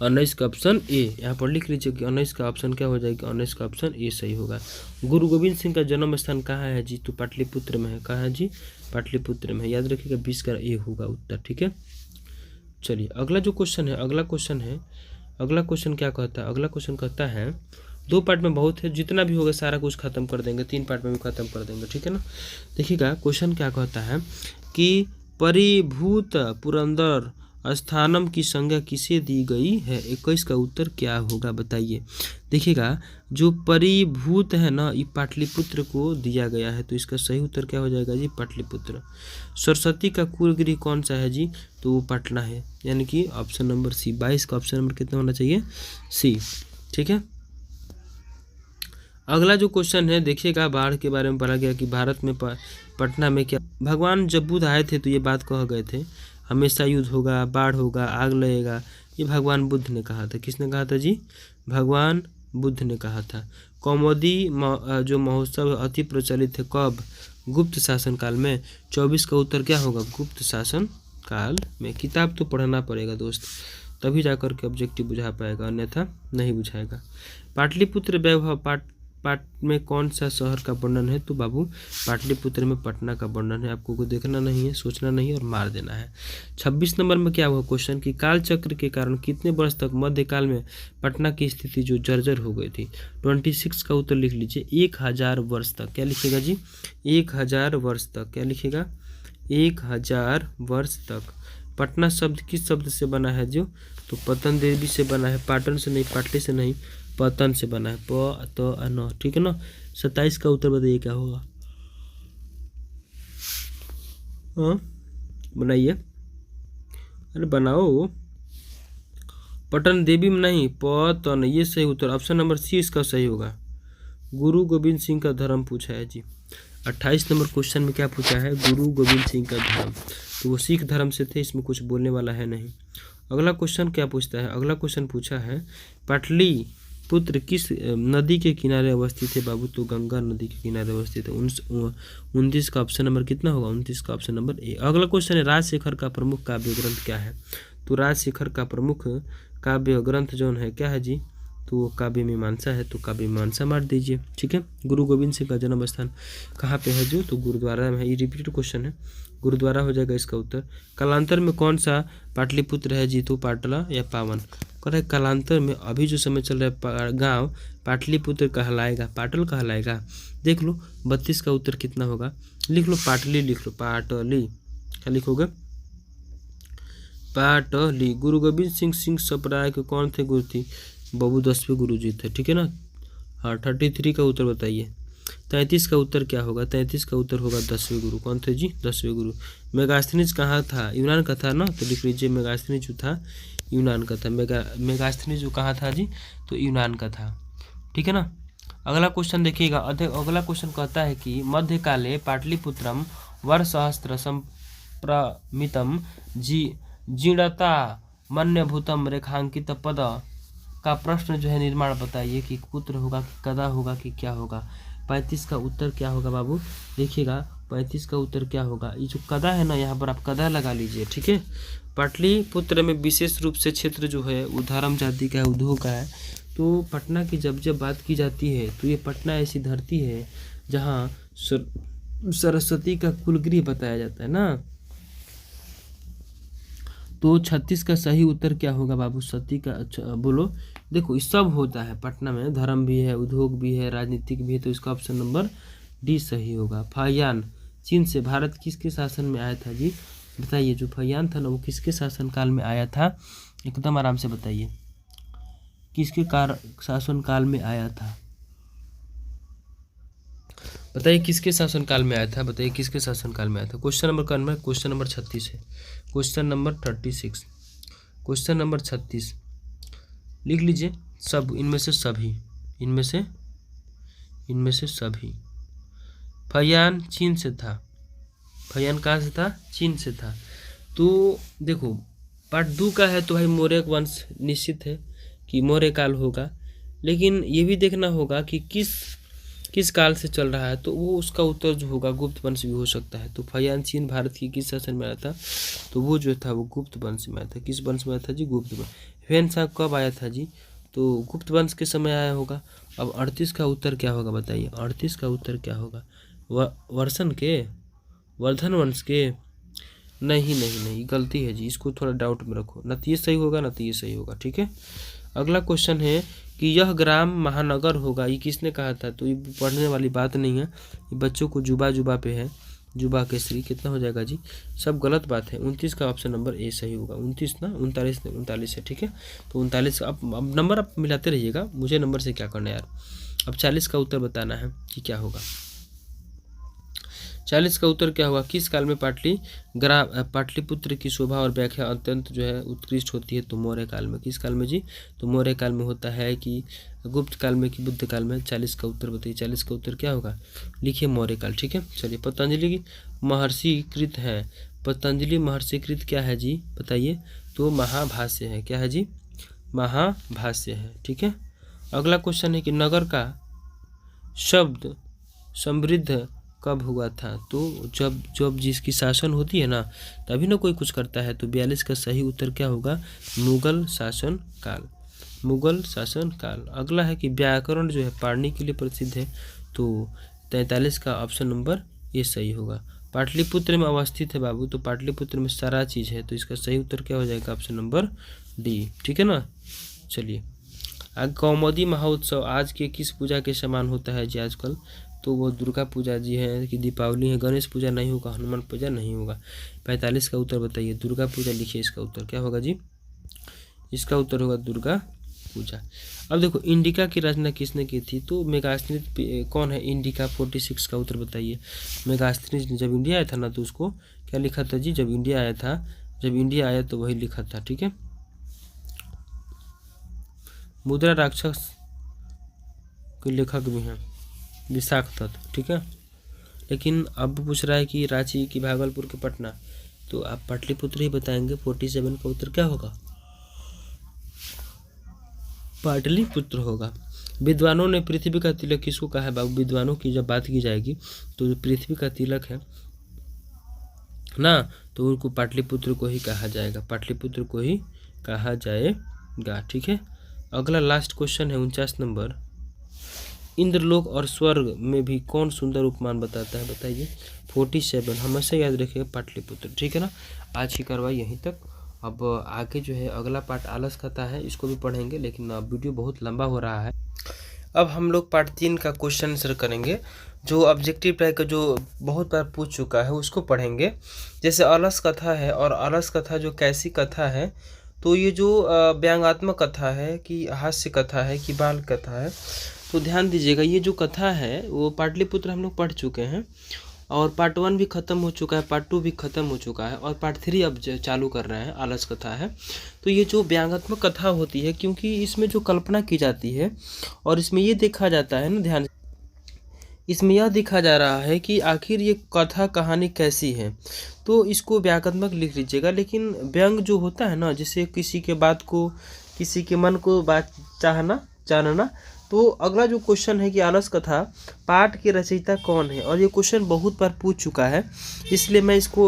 19 का ऑप्शन ए। यहाँ पर लिख लीजिए कि 19 का ऑप्शन क्या हो जाएगा? 19 का ऑप्शन ए सही होगा। गुरु गोविंद सिंह का जन्म स्थान कहाँ है जी? तो पाटलिपुत्र में है। कहाँ है जी? पाटलिपुत्र में। याद रखिएगा 20 का ए होगा उत्तर। ठीक है, चलिए अगला जो क्वेश्चन है, अगला क्वेश्चन क्या कहता है? अगला क्वेश्चन कहता है 2 पार्ट में बहुत है, जितना भी होगा सारा कुछ खत्म कर देंगे, 3 पार्ट में भी खत्म कर देंगे, ठीक है ना। देखिएगा क्वेश्चन क्या कहता है कि परिभूत पुरंदर स्थानम की संज्ञा किसे दी गई है। 21 का उत्तर क्या होगा बताइए। देखिएगा जो परिभूत है ना, ये पाटलिपुत्र को दिया गया है, तो इसका सही उत्तर क्या हो जाएगा जी, पाटलिपुत्र। सरस्वती का कुलगृह कौन सा है जी, तो वो पटना है, यानी कि ऑप्शन नंबर सी। 22 का ऑप्शन नंबर कितना होना चाहिए, सी, ठीक है। अगला जो क्वेश्चन है देखिएगा, बाढ़ के बारे में पढ़ा गया कि भारत में पटना में क्या, भगवान जब बुद्ध आए थे तो ये बात कह गए थे, हमेशा युद्ध होगा, बाढ़ होगा, आग लगेगा, ये भगवान बुद्ध ने कहा था। किसने कहा था जी, भगवान बुद्ध ने कहा था। कौमुदी जो महोत्सव अति प्रचलित है कब, गुप्त शासन काल में। 24 का उत्तर क्या होगा, गुप्त शासन काल में। किताब तो पढ़ना पड़ेगा दोस्त, तभी जाकर के ऑब्जेक्टिव बुझा पाएगा, अन्यथा नहीं बुझाएगा। पाटलिपुत्र वैभव पाट में कौन सा शहर का वर्णन है, तो बाबू पाटलिपुत्र में पटना का वर्णन है। आपको कुछ देखना नहीं है, सोचना नहीं है और मार देना है। 26 नंबर में क्या हुआ क्वेश्चन कि काल चक्र के कारण कितने वर्ष तक मध्यकाल में पटना की स्थिति जो जर्जर हो गई थी। 26 का उत्तर लिख लीजिए, 1000 वर्ष तक। क्या लिखेगा जी, 1000 वर्ष तक। क्या लिखेगा, 1000 वर्ष तक। पटना शब्द किस शब्द से बना है जो, तो पतन देवी से बना है, पाटन से नहीं, पाटली से नहीं, पतन से बना है, प त न, ठीक है ना। 27 का उत्तर बताइए क्या होगा, हाँ बनाइए, अरे बनाओ, पटन देवी में नहीं, पतन, ये सही उत्तर। ऑप्शन नंबर सी इसका सही होगा। गुरु गोविंद सिंह का धर्म पूछा है जी। 28 नंबर क्वेश्चन में क्या पूछा है, गुरु गोविंद सिंह का धर्म, तो वो सिख धर्म से थे, इसमें कुछ बोलने वाला है नहीं। अगला क्वेश्चन क्या पूछता है, अगला क्वेश्चन पूछा है पाटलिपुत्र किस नदी के किनारे अवस्थित है बाबू, तो गंगा नदी के किनारे अवस्थित है। 29 का ऑप्शन नंबर कितना होगा, 29 का ऑप्शन नंबर ए। अगला क्वेश्चन है राजशेखर का प्रमुख काव्य ग्रंथ क्या है, तो राजशेखर का प्रमुख काव्य ग्रंथ जो है क्या है जी, तो वो काव्य मीमांसा है, तो काव्य मीमांसा मार दीजिए, ठीक है। गुरु गोविंद सिंह का जन्म स्थान कहाँ पे है जो, तो गुरुद्वारा में है। ये रिपीटेड क्वेश्चन है, गुरुद्वारा हो जाएगा इसका उत्तर। कालांतर में कौन सा पाटलिपुत्र है जी, तो पाटला या पावन। कह रहा है कालांतर में अभी जो समय चल रहा है गाँव पाटलिपुत्र कहलाएगा, पाटल कहलाएगा। देख लो 32 का उत्तर कितना होगा, लिख लो पाटली, लिख लो पाटली। क्या लिखोगे, पाटली। गुरु गोविंद सिंह संप्रदाय के कौन थे गुरु थी, बाबू 10वें गुरु जी थे, ठीक है ना। हाँ 33 का उत्तर बताइए। 33 का उत्तर क्या होगा, 33 का उत्तर होगा 10वें गुरु। कौन थे जी, 10वें गुरु। मेगास्थनीज कहाँ था, यूनान का था ना, तो लिख लीजिए मेगास्थनीज जो था यूनान का था। मेगास्थनीज जो कहाँ था जी, तो यूनान का था, ठीक है ना। अगला क्वेश्चन देखिएगा, अगला क्वेश्चन कहता है कि मध्यकाले पाटलिपुत्रम वर्षसहस्र संप्रमितम जीर्णता मन्यभूतम रेखांकित पद का प्रश्न जो है निर्माण बताइए कि पुत्र होगा कि कदा होगा कि क्या होगा। 35 का उत्तर क्या होगा बाबू, देखिएगा 35 का उत्तर क्या होगा, ये जो कदा है ना, यहाँ पर आप कदा लगा लीजिए, ठीक है। पाटलिपुत्र में विशेष रूप से क्षेत्र जो है वो धर्म जाति का है, उद्योग का है। तो पटना की जब जब बात की जाती है तो ये पटना ऐसी धरती है जहाँ सरस्वती का कुलगृह बताया जाता है ना। तो 36 का सही उत्तर क्या होगा बाबू, सती का, अच्छा बोलो। देखो ये सब होता है पटना में, धर्म भी है, उद्योग भी है, राजनीतिक भी है, तो इसका ऑप्शन नंबर डी सही होगा। फहियान चीन से भारत किसके शासन में आया था जी, बताइए। जो फहियान था ना वो किसके शासन काल में आया था, एकदम आराम से बताइए, किसके शासन काल में आया था, बताइए किसके शासन काल में आया था, बताइए किसके शासन काल में आया था। क्वेश्चन नंबर कौन है, क्वेश्चन नंबर 36 है, क्वेश्चन नंबर 36, क्वेश्चन नंबर 36 लिख लीजिए। सब इनमें से सभी, इनमें से सभी। फहियान चीन से था, फहियान कहाँ से था, चीन से था। तो देखो पार्ट 2 का है तो भाई मौर्य वंश निश्चित है कि मौर्य काल होगा, लेकिन ये भी देखना होगा कि किस काल से चल रहा है, तो वो उसका उत्तर जो होगा गुप्त वंश भी हो सकता है। तो फहियान चीन भारत की किस शासन में आया था, तो वो जो था वो गुप्त वंश में आया था। किस वंश में आया था जी, गुप्त वंश। ह्वेन सांग कब आया था जी, तो गुप्त वंश के समय आया होगा। अब 38 का उत्तर क्या होगा बताइए, 38 का उत्तर क्या होगा, वर्षन के, वर्धन वंश के, नहीं गलती है जी, इसको थोड़ा डाउट में रखो, न तो ये सही होगा न तो ये सही होगा, ठीक है। अगला क्वेश्चन है कि यह ग्राम महानगर होगा, ये किसने कहा था? तो ये पढ़ने वाली बात नहीं है, ये बच्चों को जुबा जुबा पे है, जुबा केसरी। कितना हो जाएगा जी? सब गलत बात है। 29 का ऑप्शन नंबर ए सही होगा। 29 ना 39 है, ठीक है। तो 39 अब नंबर आप मिलाते रहिएगा, मुझे नंबर से क्या करना है यार। अब 40 का उत्तर बताना है कि क्या होगा। 40 का उत्तर क्या होगा? किस काल में पाटलिपुत्र की शोभा और व्याख्या अत्यंत जो है उत्कृष्ट होती है? तो मौर्य काल में। किस काल में जी? तो मौर्य काल में होता है कि गुप्त काल में कि बुद्ध काल में? 40 का उत्तर बताइए। 40 का उत्तर क्या होगा? लिखिए मौर्य काल, ठीक है। चलिए, पतंजलि की महर्षिकृत है, पतंजलि महर्षिकृत क्या है जी? बताइए। तो महाभाष्य है। क्या है जी? महाभाष्य है, ठीक है। अगला क्वेश्चन है कि नगर का शब्द समृद्ध कब हुआ था? तो जब जब जिसकी शासन होती है ना, तभी ना कोई कुछ करता है। तो 42 का सही उत्तर क्या होगा? मुगल शासन काल, मुगल शासन काल। अगला है कि व्याकरण जो है पढ़ने के लिए प्रसिद्ध है। तो 43 का ऑप्शन नंबर ये सही होगा। पाटलिपुत्र में अवस्थित है बाबू, तो पाटलिपुत्र में सारा चीज़ है, तो इसका सही उत्तर क्या हो जाएगा? ऑप्शन नंबर डी, ठीक है ना। चलिए, कौमुदी महोत्सव आज के किस पूजा के समान होता है जी आजकल? तो वो दुर्गा पूजा जी है कि दीपावली है? गणेश पूजा नहीं होगा, हनुमान पूजा नहीं होगा। 45 का उत्तर बताइए। दुर्गा पूजा लिखिए, इसका उत्तर क्या होगा जी? इसका उत्तर होगा दुर्गा पूजा। अब देखो, इंडिका की रचना किसने की थी? तो मेगास्थनीज कौन है? इंडिका 46 का उत्तर बताइए। मेगास्थनीज ने जब इंडिया आया था ना, तो उसको क्या लिखा था जी? जब इंडिया आया तो वही लिखा था, ठीक है। मुद्रा राक्षस के लेखक भी हैं विशाखदत्त, ठीक है। लेकिन अब पूछ रहा है कि रांची की भागलपुर के पटना, तो आप पाटलिपुत्र ही बताएंगे। 47 का उत्तर क्या होगा? पाटलिपुत्र होगा। विद्वानों ने पृथ्वी का तिलक किसको कहा है बाबू? विद्वानों की जब बात की जाएगी तो जो पृथ्वी का तिलक है ना, तो उनको पाटलिपुत्र को ही कहा जाएगा, पाटलिपुत्र को ही कहा जाएगा, ठीक है। अगला लास्ट क्वेश्चन है 49 नंबर। इंद्रलोक और स्वर्ग में भी कौन सुंदर उपमान बताता है? बताइए। 47 हमेशा याद रखिएगा, पाटलिपुत्र, ठीक है ना। आज की कार्रवाई यहीं तक। अब आगे जो है अगला पार्ट आलस कथा है, इसको भी पढ़ेंगे, लेकिन अब वीडियो बहुत लंबा हो रहा है। अब हम लोग पार्ट 3 का क्वेश्चन आंसर करेंगे, जो ऑब्जेक्टिव टाइप का जो बहुत बार पूछ चुका है उसको पढ़ेंगे। जैसे अलस कथा है, और अलस कथा जो कैसी कथा है, तो ये जो व्यंग्यात्मक कथा है कि हास्य कथा है कि बाल कथा है, तो ध्यान दीजिएगा। ये जो कथा है वो पाटलिपुत्र हम लोग पढ़ चुके हैं, और पार्ट 1 भी ख़त्म हो चुका है, पार्ट 2 भी ख़त्म हो चुका है, और पार्ट 3 अब चालू कर रहे हैं, आलस कथा है। तो ये जो व्यंग्यात्मक कथा होती है, क्योंकि इसमें जो कल्पना की जाती है और इसमें ये देखा जाता है ना, ध्यान, इसमें यह देखा जा रहा है कि आखिर ये कथा कहानी कैसी है, तो इसको व्याकरणिक लिख लीजिएगा। लेकिन व्यंग जो होता है ना, जैसे किसी के बात को, किसी के मन को बात जानना। तो अगला जो क्वेश्चन है कि आलस कथा पाठ के रचयिता कौन है, और ये क्वेश्चन बहुत बार पूछ चुका है, इसलिए मैं इसको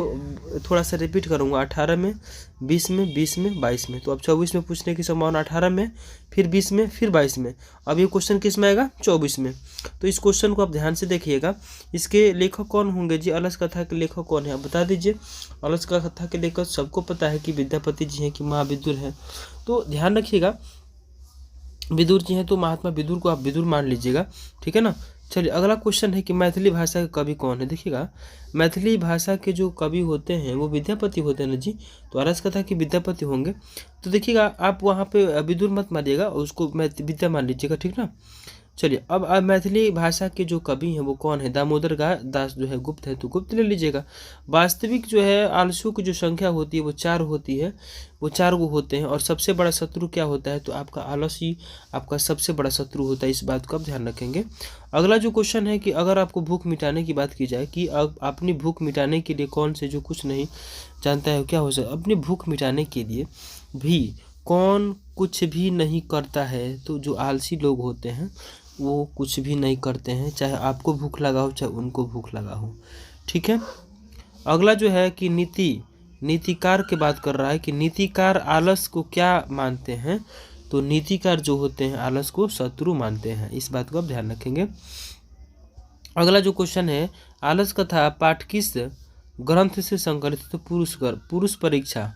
थोड़ा सा रिपीट करूँगा। 18 में, 20 में, 20 में, 22 में। तो अब 24 में पूछने की संभावना, 18 में, फिर 20 में, फिर 22 में। अब ये क्वेश्चन किस में आएगा? 24 में। तो इस क्वेश्चन को आप ध्यान से देखिएगा। इसके लेखक कौन होंगे जी? आलस कथा के लेखक कौन है, आप बता दीजिए। आलस कथा के लेखक सबको पता है कि विद्यापति जी हैं कि महाविदुर हैं, तो ध्यान रखिएगा। विदुर जी हैं तो महात्मा विदुर को आप विदुर मान लीजिएगा, ठीक है ना। चलिए, अगला क्वेश्चन है कि मैथिली भाषा के कवि कौन है? देखिएगा, मैथिली भाषा के जो कवि होते हैं वो विद्यापति होते हैं ना जी, तो आलस कथा के विद्यापति होंगे। तो देखिएगा, आप वहाँ पे विदुर मत मानिएगा, उसको विद्या मान लीजिएगा, ठीक ना। चलिए, अब मैथिली भाषा के जो कवि हैं वो कौन है? दामोदर दास जो है गुप्त है, तो गुप्त ले लीजिएगा। वास्तविक जो है आलसों की जो संख्या होती है वो 4 होती है, वो 4 गो होते हैं। और सबसे बड़ा शत्रु क्या होता है? तो आपका आलस ही आपका सबसे बड़ा शत्रु होता है, इस बात को आप ध्यान रखेंगे। अगला जो क्वेश्चन है कि अगर आपको भूख मिटाने की बात की जाए कि अपनी भूख मिटाने के लिए कौन से जो कुछ नहीं जानता है क्या हो सकता है? अपनी भूख मिटाने के लिए भी कौन कुछ भी नहीं करता है? तो जो आलसी लोग होते हैं वो कुछ भी नहीं करते हैं, चाहे आपको भूख लगा हो चाहे उनको भूख लगा हो, ठीक है। अगला जो है कि नीतिकार की बात कर रहा है कि नीतिकार आलस को क्या मानते हैं? तो नीतिकार जो होते हैं आलस को शत्रु मानते हैं, इस बात को आप ध्यान रखेंगे। अगला जो क्वेश्चन है, आलस कथा पाठ किस ग्रंथ से संकलित? तो पुरुष परीक्षा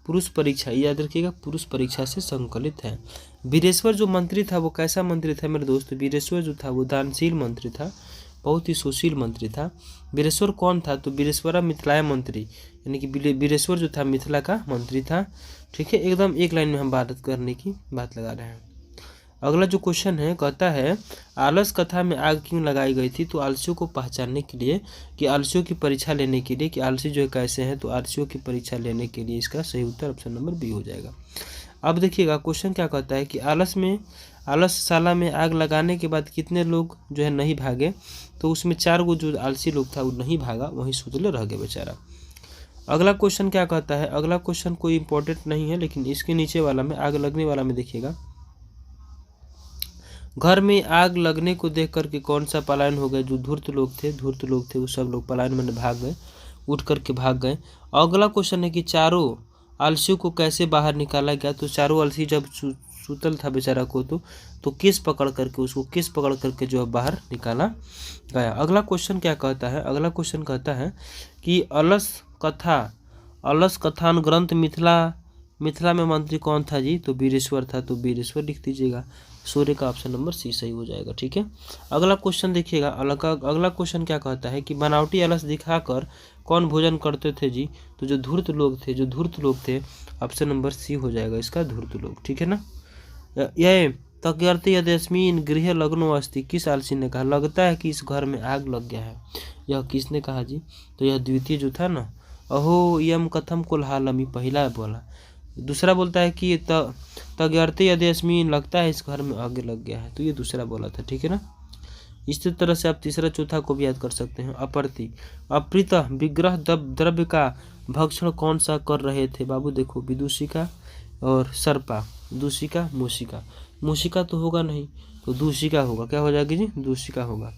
पुरुष परीक्षा, याद रखिएगा, पुरुष परीक्षा से संकलित है। वीरेश्वर जो मंत्री था वो कैसा मंत्री था मेरे दोस्त? वीरेश्वर जो था वो दानशील मंत्री था, बहुत ही सुशील मंत्री था। वीरेश्वर कौन था? तो वीरेश्वर मिथिलाय मंत्री, यानी कि वीरेश्वर जो था मिथिला का मंत्री था। ठीक है, एकदम एक लाइन में हम बात करने की बात लगा रहे हैं। अगला जो क्वेश्चन है कहता है आलस कथा में आग क्यों लगाई गई थी? तो आलसियों को पहचानने के लिए, कि आलसियों की परीक्षा लेने के लिए, कि आलसी जो है कैसे हैं, तो आलसियों की परीक्षा लेने के लिए इसका सही उत्तर ऑप्शन नंबर बी हो जाएगा। अब देखिएगा क्वेश्चन क्या कहता है कि आलसशाला में आग लगाने के बाद कितने लोग जो है नहीं भागे? तो उसमें 4 गो जो आलसी लोग था वो नहीं भागा, वहीं सुतले रह गए बेचारा। अगला क्वेश्चन क्या कहता है? अगला क्वेश्चन कोई इंपॉर्टेंट नहीं है, लेकिन इसके नीचे वाला में, आग लगने वाला में देखिएगा, घर में आग लगने को देख करके कौन सा पलायन हो गया? जो धूर्त लोग थे वो सब लोग पलायन में भाग गए, उठ करके भाग गए। अगला क्वेश्चन है कि चारों आलसियों को कैसे बाहर निकाला गया? तो चारों आलसी जब सुतल था बेचारा को, तो केस पकड़ करके जो है बाहर निकाला गया। अगला क्वेश्चन क्या कहता है? अगला क्वेश्चन कहता है कि अलस कथान ग्रंथ मिथिला में मंत्री कौन था जी? तो वीरेश्वर था, तो वीरेश्वर लिख दीजिएगा। सूर्य का ऑप्शन नंबर सी सही हो जाएगा। ठीक है, अगला क्वेश्चन देखिएगा। अगला क्वेश्चन क्या कहता है कि बनावटी आलस दिखाकर कौन भोजन करते थे जी? तो जो धूर्त लोग थे, ऑप्शन नंबर सी हो जाएगा इसका, धूर्त लोग। ठीक है ना। यह तज्ञर्ति यद्यस्मिन् गृहे लग्नो अस्ति, किस आलसी ने कहा? लगता है कि इस घर में आग लग गया है। यह किसने कहा जी? तो यह द्वितीय जो था ना, अहो यम कथम कोल्हालम, पहला बोला। दूसरा बोलता है कि तज्ञर्ति यद्यस्मिन्, लगता है इस घर में आग लग गया है, तो ये दूसरा बोला था। ठीक है ना। इसी तरह से आप तीसरा चौथा को भी याद कर सकते हैं। अपृत विग्रह द्रव्य का भक्षण कौन सा कर रहे थे? बाबू देखो, विदूषिका और सर्पा, दूषिका मूषिका तो होगा नहीं, तो दूषिका होगा। क्या हो जाएगी जी? दूषिका होगा।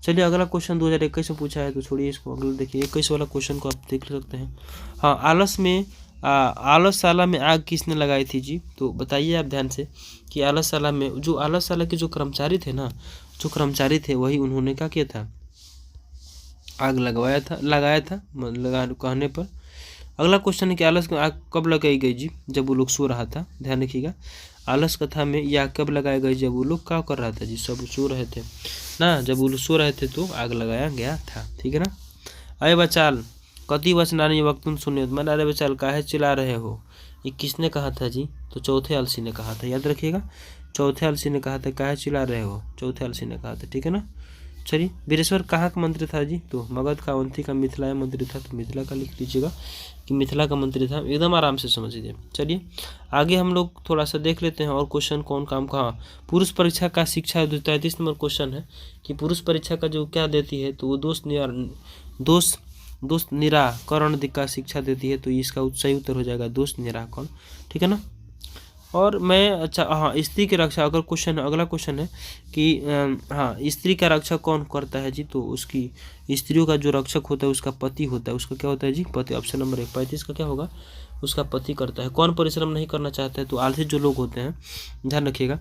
चलिए अगला क्वेश्चन 2021 में पूछा है, तो छोड़िए इसको, अगला देखिए 21 वाला क्वेश्चन को आप देख सकते हैं। हाँ, आलसशाला में आग किसने लगाई थी जी? तो बताइए आप ध्यान से कि आलसशाला के जो कर्मचारी थे वही उन्होंने क्या किया था? आग लगाया था कहने पर। अगला क्वेश्चन है कि आलस में आग कब लगाई गई जी? जब वो लोग सो रहा था। ध्यान रखिएगा, आलस कथा में यह आग कब लगाया गई? जब वो लोग क्या कर रहा था जी? सब सो रहे थे ना, जब वो लोग सो रहे थे तो आग लगाया गया था। ठीक है ना। अरे बचाल कति वचनानि वक्तुम सुनियत, मैंने अरे बचाल काहे चिल्ला रहे हो, ये किसने कहा था जी? तो चौथे आलसी ने कहा था। याद रखिएगा, चौथे आलसी ने कहा था काहे चिल्ला रहे हो, चौथे आलसी ने कहा था। ठीक है ना। चलिए, वीरेश्वर कहाँ का मंत्री था जी? तो मगध का, अवंती का, मिथिला मंत्री था, तो मिथिला का लिख लीजिएगा कि मिथिला का मंत्री था। एकदम आराम से समझ लीजिए। चलिए आगे हम लोग थोड़ा सा देख लेते हैं और क्वेश्चन कौन काम का। पुरुष परीक्षा का शिक्षा 33 नंबर क्वेश्चन है कि पुरुष परीक्षा का जो क्या देती है? तो वो दोष निराकरण का शिक्षा देती है, तो इसका सही उत्तर हो जाएगा दोष निराकरण। ठीक है ना। और मैं हाँ, स्त्री की रक्षा अगर क्वेश्चन है, अगला क्वेश्चन है कि हाँ, स्त्री का रक्षा कौन करता है जी? तो उसकी स्त्रियों का जो रक्षक होता है उसका पति होता है। उसका क्या होता है जी? पति। ऑप्शन नंबर 1 35 का क्या होगा? उसका पति करता है। कौन परिश्रम नहीं करना चाहता है? तो आलसी जो लोग होते हैं, ध्यान रखिएगा,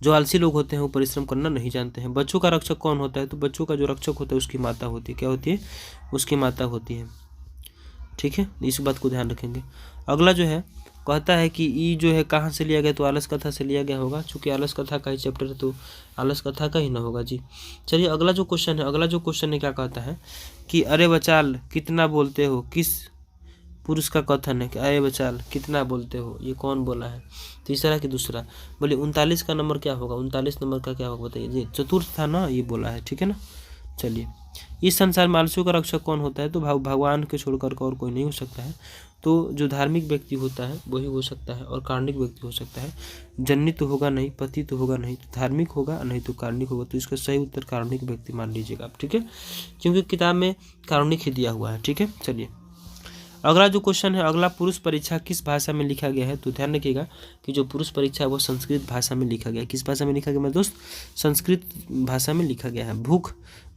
जो आलसी लोग होते हैं वो परिश्रम करना नहीं जानते हैं। बच्चों का रक्षक कौन होता है? तो बच्चों का जो रक्षक होता है उसकी माता होती है। क्या होती है? उसकी माता होती है। ठीक है, इस बात को ध्यान रखेंगे। अगला जो है कहता है कि ई जो है कहाँ से लिया गया? तो आलस कथा से लिया गया होगा, चूंकि आलस कथा का ही चैप्टर है तो आलस कथा का ही ना होगा जी। चलिए अगला जो क्वेश्चन है क्या कहता है कि अरे बचाल कितना बोलते हो, किस पुरुष का कथन है कि अरे बचाल कितना बोलते हो, ये कौन बोला है? तीसरा कि दूसरा? बोले 39 का नंबर क्या होगा? 39 नंबर का क्या होगा बताइए जी? चतुर्थ था ना, ये बोला है। ठीक है ना। चलिए, इस संसार में आलसियों का रक्षक कौन होता है? तो भगवान के छोड़कर और कोई नहीं हो सकता है। तो जो धार्मिक व्यक्ति होता है वही हो सकता है, और कार्णिक व्यक्ति हो सकता है। जन्नी तो होगा नहीं, पति तो होगा नहीं, तो धार्मिक होगा नहीं तो कार्णिक होगा। तो इसका सही उत्तर कार्णिक व्यक्ति मान लीजिएगा आप। ठीक है, क्योंकि किताब में कार्णिक ही दिया हुआ है। ठीक है। चलिए अगला जो क्वेश्चन है, अगला पुरुष परीक्षा किस भाषा में लिखा गया है? तो ध्यान रखिएगा कि जो पुरुष परीक्षा है वो संस्कृत भाषा में लिखा गया है। किस भाषा में लिखा गया मेरे दोस्त? संस्कृत भाषा में लिखा गया है।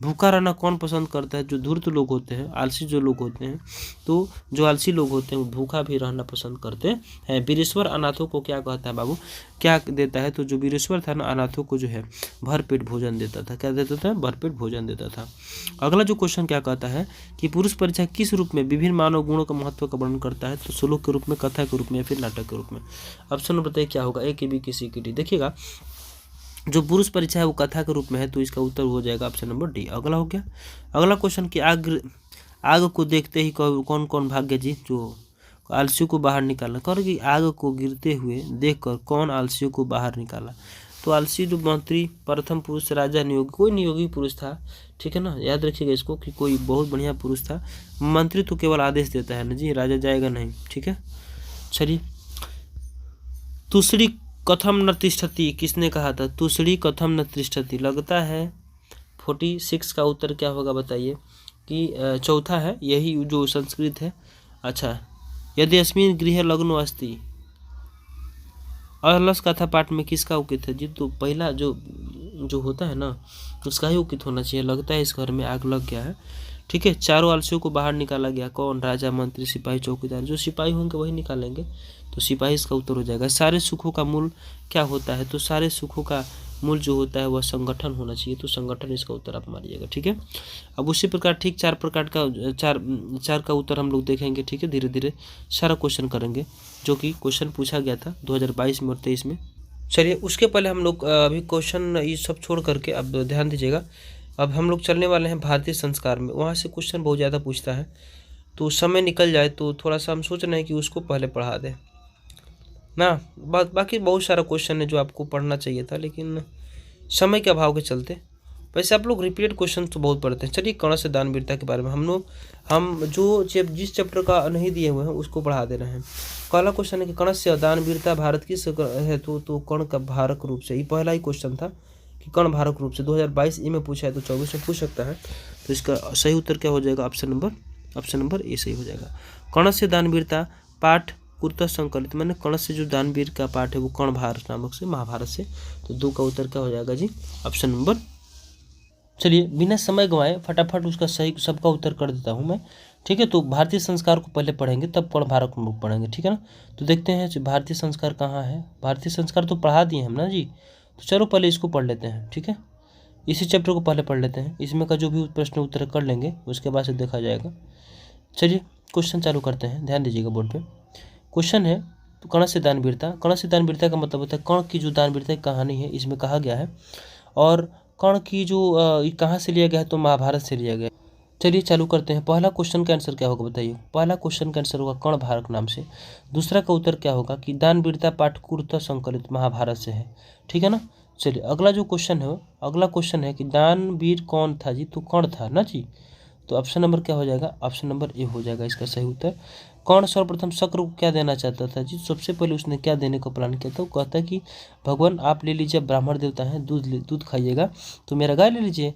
भूखा रहना कौन पसंद करता है? जो धूर्त लोग होते हैं, आलसी जो लोग होते हैं। तो जो आलसी लोग होते हैं वो भूखा भी रहना पसंद करते हैं। वीरेश्वर अनाथों को क्या कहता है बाबू, क्या देता है? तो जो वीरेश्वर था ना, अनाथों को जो है भरपेट भोजन देता था। क्या देता था? भरपेट भोजन देता था। अगला जो क्वेश्चन क्या कहता है कि पुरुष परिचय किस रूप में विभिन्न मानव गुणों का महत्व का वर्णन करता है? तो श्लोक के रूप में, कथा के रूप में, या फिर नाटक के रूप में। ऑप्शन बताइए क्या होगा, ए, के, बी, के, सी, के, डी। देखिएगा जो पुरुष परिचय है वो कथा के रूप में है, तो इसका उत्तर हो जाएगा ऑप्शन नंबर डी। अगला हो गया अगला क्वेश्चन कि आग को देखते ही कौन कौन भाग गया जी? जो आलसियों को बाहर निकाला। कर कि आग को गिरते हुए देखकर कौन आलसियों को बाहर निकाला? तो आलसी जो मंत्री, प्रथम पुरुष, राजा, नियोगी, कोई नियोगी पुरुष था, ठीक है ना, याद रखिएगा इसको कि कोई बहुत बढ़िया पुरुष था। मंत्री तो केवल आदेश देता है ना जी, राजा जाएगा नहीं, ठीक है। चलिए, तुसड़ी कथम न तिष्ठति किसने कहा था? तुसड़ी कथम न तिष्ठति। लगता है 46 का उत्तर क्या होगा बताइए, कि चौथा है, यही जो संस्कृत है। अच्छा, यदि अस्मिन गृह लग्नो अस्ति, अलस कथा पाठ में किसका उचित है जी? तो पहला जो होता है ना, उसका ही उचित होना चाहिए। लगता है इस घर में आग लग गया है, ठीक है। चारों आलसियों को बाहर निकाला गया, कौन? राजा, मंत्री, सिपाही, चौकीदार। जो सिपाही होंगे वही निकालेंगे, तो सिपाही इसका उत्तर हो जाएगा। सारे सुखों का मूल क्या होता है? तो सारे सुखों का मूल जो होता है वह संगठन होना चाहिए, तो संगठन इसका उत्तर आप मारिएगा, ठीक है। अब उसी प्रकार ठीक चार का उत्तर हम लोग देखेंगे, ठीक है। धीरे धीरे सारा क्वेश्चन करेंगे जो कि क्वेश्चन पूछा गया था 2022 में और 23 में। चलिए, उसके पहले हम लोग अभी क्वेश्चन ये सब छोड़ करके अब ध्यान दीजिएगा, अब हम लोग चलने वाले हैं भारतीय संस्कार में। वहाँ से क्वेश्चन बहुत ज़्यादा पूछता है, तो समय निकल जाए तो थोड़ा सा हम सोच रहे हैं कि उसको पहले पढ़ा दें ना। बाकी बहुत सारा क्वेश्चन है जो आपको पढ़ना चाहिए था, लेकिन समय के अभाव के चलते। वैसे आप लोग रिपीटेड क्वेश्चन तो बहुत पढ़ते हैं। चलिए, कर्ण से दानवीरता के बारे में हम जिस चैप्टर का नहीं दिए हुए हैं उसको पढ़ा दे रहे हैं। पहला क्वेश्चन है कि कर्ण से दानवीरता भारत किस है? तो कर्ण का भारक रूप से, ये पहला ही क्वेश्चन था कि कर्ण भारक रूप से 2022 ई में पूछा है, तो 24 में पूछ सकता है। तो इसका सही उत्तर क्या हो जाएगा? ऑप्शन नंबर ए सही हो जाएगा। कर्ण से दानवीरता पाठ कुर्ता संकलित, मैंने कर्ण से जो दानवीर का पाठ है वो कर्ण भारत नामक से, महाभारत से। तो 2 का उत्तर क्या हो जाएगा जी? Option number. चलिए, बिना समय गंवाए फटाफट उसका सही सबका उत्तर कर देता हूँ मैं, ठीक है। तो भारतीय संस्कार को पहले पढ़ेंगे, तब कर्ण भारत को पढ़ेंगे, ठीक है ना। तो देखते हैं भारतीय संस्कार कहाँ है। भारतीय संस्कार तो पढ़ा दिए हम ना जी, तो चलो पहले इसको पढ़ लेते हैं, ठीक है। इसी चैप्टर को पहले पढ़ लेते हैं, इसमें का जो भी प्रश्न उत्तर कर लेंगे उसके बाद से देखा जाएगा। चलिए, क्वेश्चन चालू करते हैं, ध्यान दीजिएगा बोर्ड पे। क्वेश्चन है तो कर्ण से दानवीरता। कर्ण से दानवीरता का मतलब होता है कर्ण की जो दानवीरता की कहानी है, इसमें कहा गया है। और कर्ण की जो कहाँ से लिया गया है? तो महाभारत से लिया गया। चलिए चालू करते हैं। पहला क्वेश्चन का आंसर क्या होगा बताइए? पहला क्वेश्चन का आंसर होगा कर्ण भारत नाम से। दूसरा का उत्तर क्या होगा कि दानवीरता पाठ कुरुता संकलित महाभारत से है, ठीक है ना। चलिए, अगला क्वेश्चन है कि दानवीर कौन था जी? तो कर्ण था ना जी। तो ऑप्शन नंबर क्या हो जाएगा? ऑप्शन नंबर ए हो जाएगा इसका सही उत्तर। कौन सर्वप्रथम शक्र को क्या देना चाहता था जी? सबसे पहले उसने क्या देने का प्लान किया था? वो कहता है कि भगवान आप ले लीजिए, ब्राह्मण देवता हैं, दूध खाइएगा, तो मेरा गाय ले लीजिए।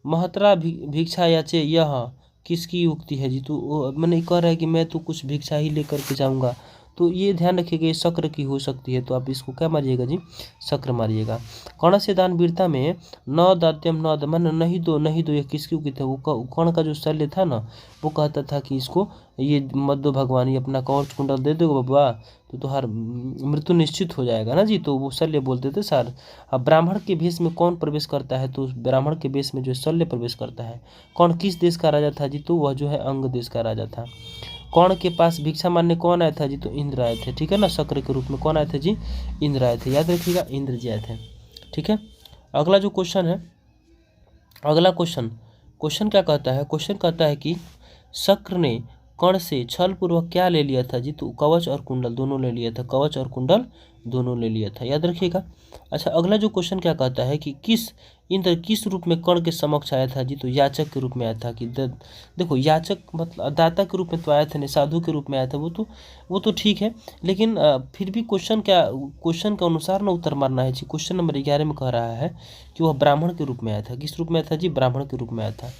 महतरा भिक्षा याचे, यह किसकी उक्ति है जी? तो मैंने कह रहा है कि मैं तो कुछ भिक्षा ही लेकर के जाऊँगा, तो ये ध्यान रखिएगा ये शक्र की हो सकती है, तो आप इसको क्या मारिएगा जी? शक्र मारिएगा। कर्ण से दानवीरता में न दात्यम न दमन, नहीं दो ये किसकी उक्ति है? वो कर्ण का जो शल्य था ना, वो कहता था कि इसको ये मत दो भगवान, ये अपना कवच कुंडल दे दो बबुआ, तो तुम्हार मृत्यु निश्चित हो जाएगा ना जी। तो वो शल्य बोलते थे सर। अब ब्राह्मण के भेष में कौन प्रवेश करता है? तो ब्राह्मण के भेष में जो शल्य प्रवेश करता है। कौन किस देश का राजा था जी? तो वह जो है अंग देश का राजा था। कर्ण के पास भिक्षा मांगने कौन आया था जी? तो इंद्र आए थे, ठीक है ना। शक्र के रूप में कौन आए थे जी? इंद्र आए थे, याद रखिएगा, इंद्र जी आए थे, ठीक है। अगला जो क्वेश्चन है, अगला क्वेश्चन क्या कहता है? क्वेश्चन कहता है कि शक्र ने कर्ण से छल पूर्वक क्या ले लिया था जी? तो कवच और कुंडल दोनों ले लिया था, कवच और कुंडल दोनों ले लिया था, याद रखिएगा। अच्छा, अगला जो क्वेश्चन क्या कहता है कि इंद्र किस रूप में कर्ण के समक्ष आया था जी? तो याचक के रूप में आया था। कि देखो, याचक मतलब दाता के रूप में तो आया था नहीं, साधु के रूप में आया था। वो तो ठीक है, लेकिन फिर भी क्वेश्चन के अनुसार ना उत्तर मारना है जी। क्वेश्चन नंबर 11 में कह रहा है कि वह ब्राह्मण के रूप में आया था। किस रूप में आया था जी? ब्राह्मण के रूप में आया था।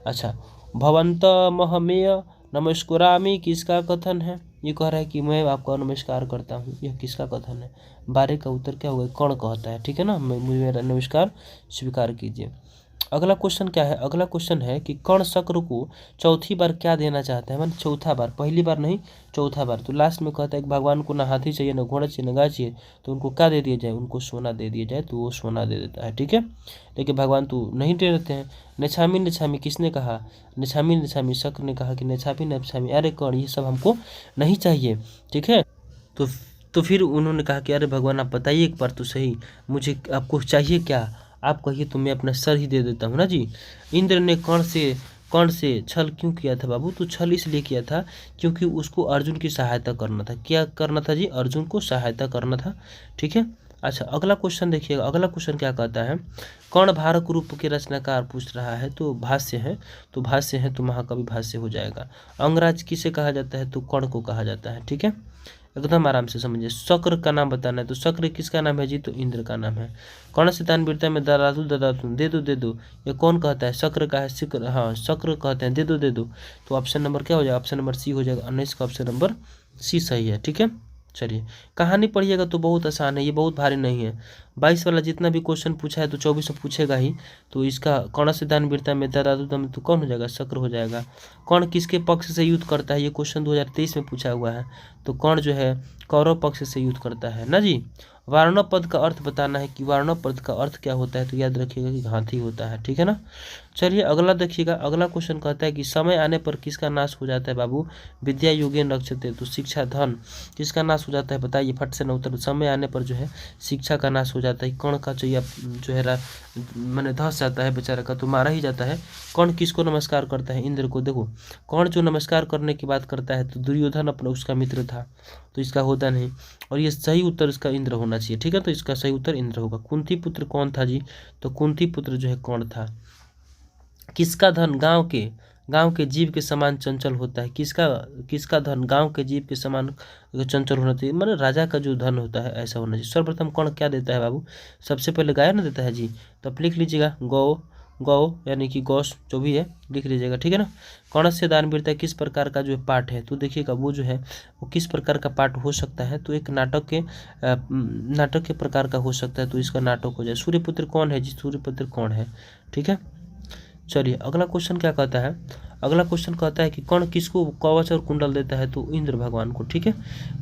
अच्छा, भवंत महमेय नमस्कुरामी किसका कथन है? ये कह रहा है कि मैं आपका नमस्कार करता हूँ, यह किसका कथन है? 12 का उत्तर क्या होगा? कर्ण कहता है, ठीक है ना। मेरा नमस्कार स्वीकार कीजिए। अगला क्वेश्चन क्या है, अगला क्वेश्चन है कि कर्ण शक्र को चौथी बार क्या देना चाहता है, मतलब चौथा बार, पहली बार नहीं चौथा बार। तो लास्ट में कहता है कि भगवान को ना हाथी चाहिए ना घोड़ा चाहिए ना गाय चाहिए, तो उनको क्या दे दिया जाए, उनको सोना दे दिया जाए। तो वो सोना दे देता है, ठीक है। लेकिन भगवान तो नहीं दे देते हैं। नेछामी नेछामी किसने कहा, नेछामी नेछामी शक्र ने कहा कि नेछामी नेछामी अरे कर्ण ये सब हमको नहीं चाहिए, ठीक है। तो तो फिर उन्होंने कहा कि अरे भगवान आप बताइए एक बार तो सही, मुझे आपको चाहिए क्या, आप कहिए तो मैं अपना सर ही दे देता हूँ ना जी। इंद्र ने कर्ण से छल क्यों किया था बाबू, तो छल इसलिए किया था क्योंकि उसको अर्जुन की सहायता करना था। क्या करना था जी, अर्जुन को सहायता करना था, ठीक है। अच्छा अगला क्वेश्चन देखिएगा, अगला क्वेश्चन क्या कहता है, कर्ण भारक रूप के रचनाकार पूछ रहा है। तो भाष्य है, तो भाष्य है तो महाकवि भाष्य हो जाएगा। अंगराज किसे कहा जाता है, तो कर्ण को कहा जाता है, ठीक है। एकदम आराम से समझिए। शक्र का नाम बताना है, तो शक्र किसका नाम है जी, तो इंद्र का नाम है। कर्ण से दान वीरता में ददातु ददातु दे दो दे दो, ये कौन कहता है, शक्र का है, शुक्र, हाँ शक्र कहते हैं दे दो दे दो। तो ऑप्शन नंबर क्या हो जाएगा, ऑप्शन नंबर सी हो जाएगा। 19 का ऑप्शन नंबर सी सही है, ठीक है। चलिए कहानी पढ़िएगा तो बहुत आसान है, ये बहुत भारी नहीं है। 22 वाला जितना भी क्वेश्चन पूछा है तो 24 में पूछेगा ही। तो इसका कर्ण से दान वीरता में ददातु दम तो कौन हो जाएगा, शक्र हो जाएगा। कर्ण किसके पक्ष से युद्ध करता है, ये क्वेश्चन 2023 में पूछा हुआ है। तो कर्ण जो है कौरव पक्ष से युद्ध करता है ना जी। वारणव पद का अर्थ बताना है कि वारणव पद का अर्थ क्या होता है, तो याद रखिएगा कि हाथी होता है, ठीक है ना। चलिए अगला देखिएगा, अगला क्वेश्चन कहता है कि समय आने पर किसका नाश हो जाता है बाबू, विद्या योगेन रक्षते, तो शिक्षा धन किसका नाश हो जाता है, बताइए फट से ना उत्तर। समय आने पर जो है शिक्षा का नाश हो जाता है। कर्ण का जो है मैंने धस जाता है बेचारा का, तो मारा ही जाता है। कर्ण किसको नमस्कार करता है, इंद्र को। देखो कर्ण जो नमस्कार करने की बात करता है तो दुर्योधन अपना उसका मित्र था, तो इसका होता नहीं। और ये सही उत्तर इसका इंद्र होना चाहिए, ठीक है। तो इसका सही उत्तर इंद्र होगा। कुंती पुत्र कौन था जी, तो कुंती पुत्र जो है कर्ण था। किसका धन गांव के जीव के समान चंचल होता है, किसका धन गांव के जीव के समान चंचल होना चाहिए, मतलब राजा का जो धन होता है ऐसा होना चाहिए। सर्वप्रथम कौन क्या देता है बाबू, सबसे पहले गाय ना देता है जी। तो आप लिख लीजिएगा गौ यानी कि गौस जो भी है लिख लीजिएगा, ठीक है ना। कर्ण से दान वीरता किस प्रकार का जो है पाठ है, तो देखिएगा वो जो है वो किस प्रकार का पाठ हो सकता है, तो एक नाटक के प्रकार का हो सकता है। तो इसका नाटक हो जाए। सूर्यपुत्र कौन है जी, सूर्यपुत्र कौन है, ठीक है। चलिए अगला क्वेश्चन क्या कहता है, अगला क्वेश्चन कहता है कि कर्ण किसको कवच और कुंडल देता है, तो इंद्र भगवान को, ठीक है।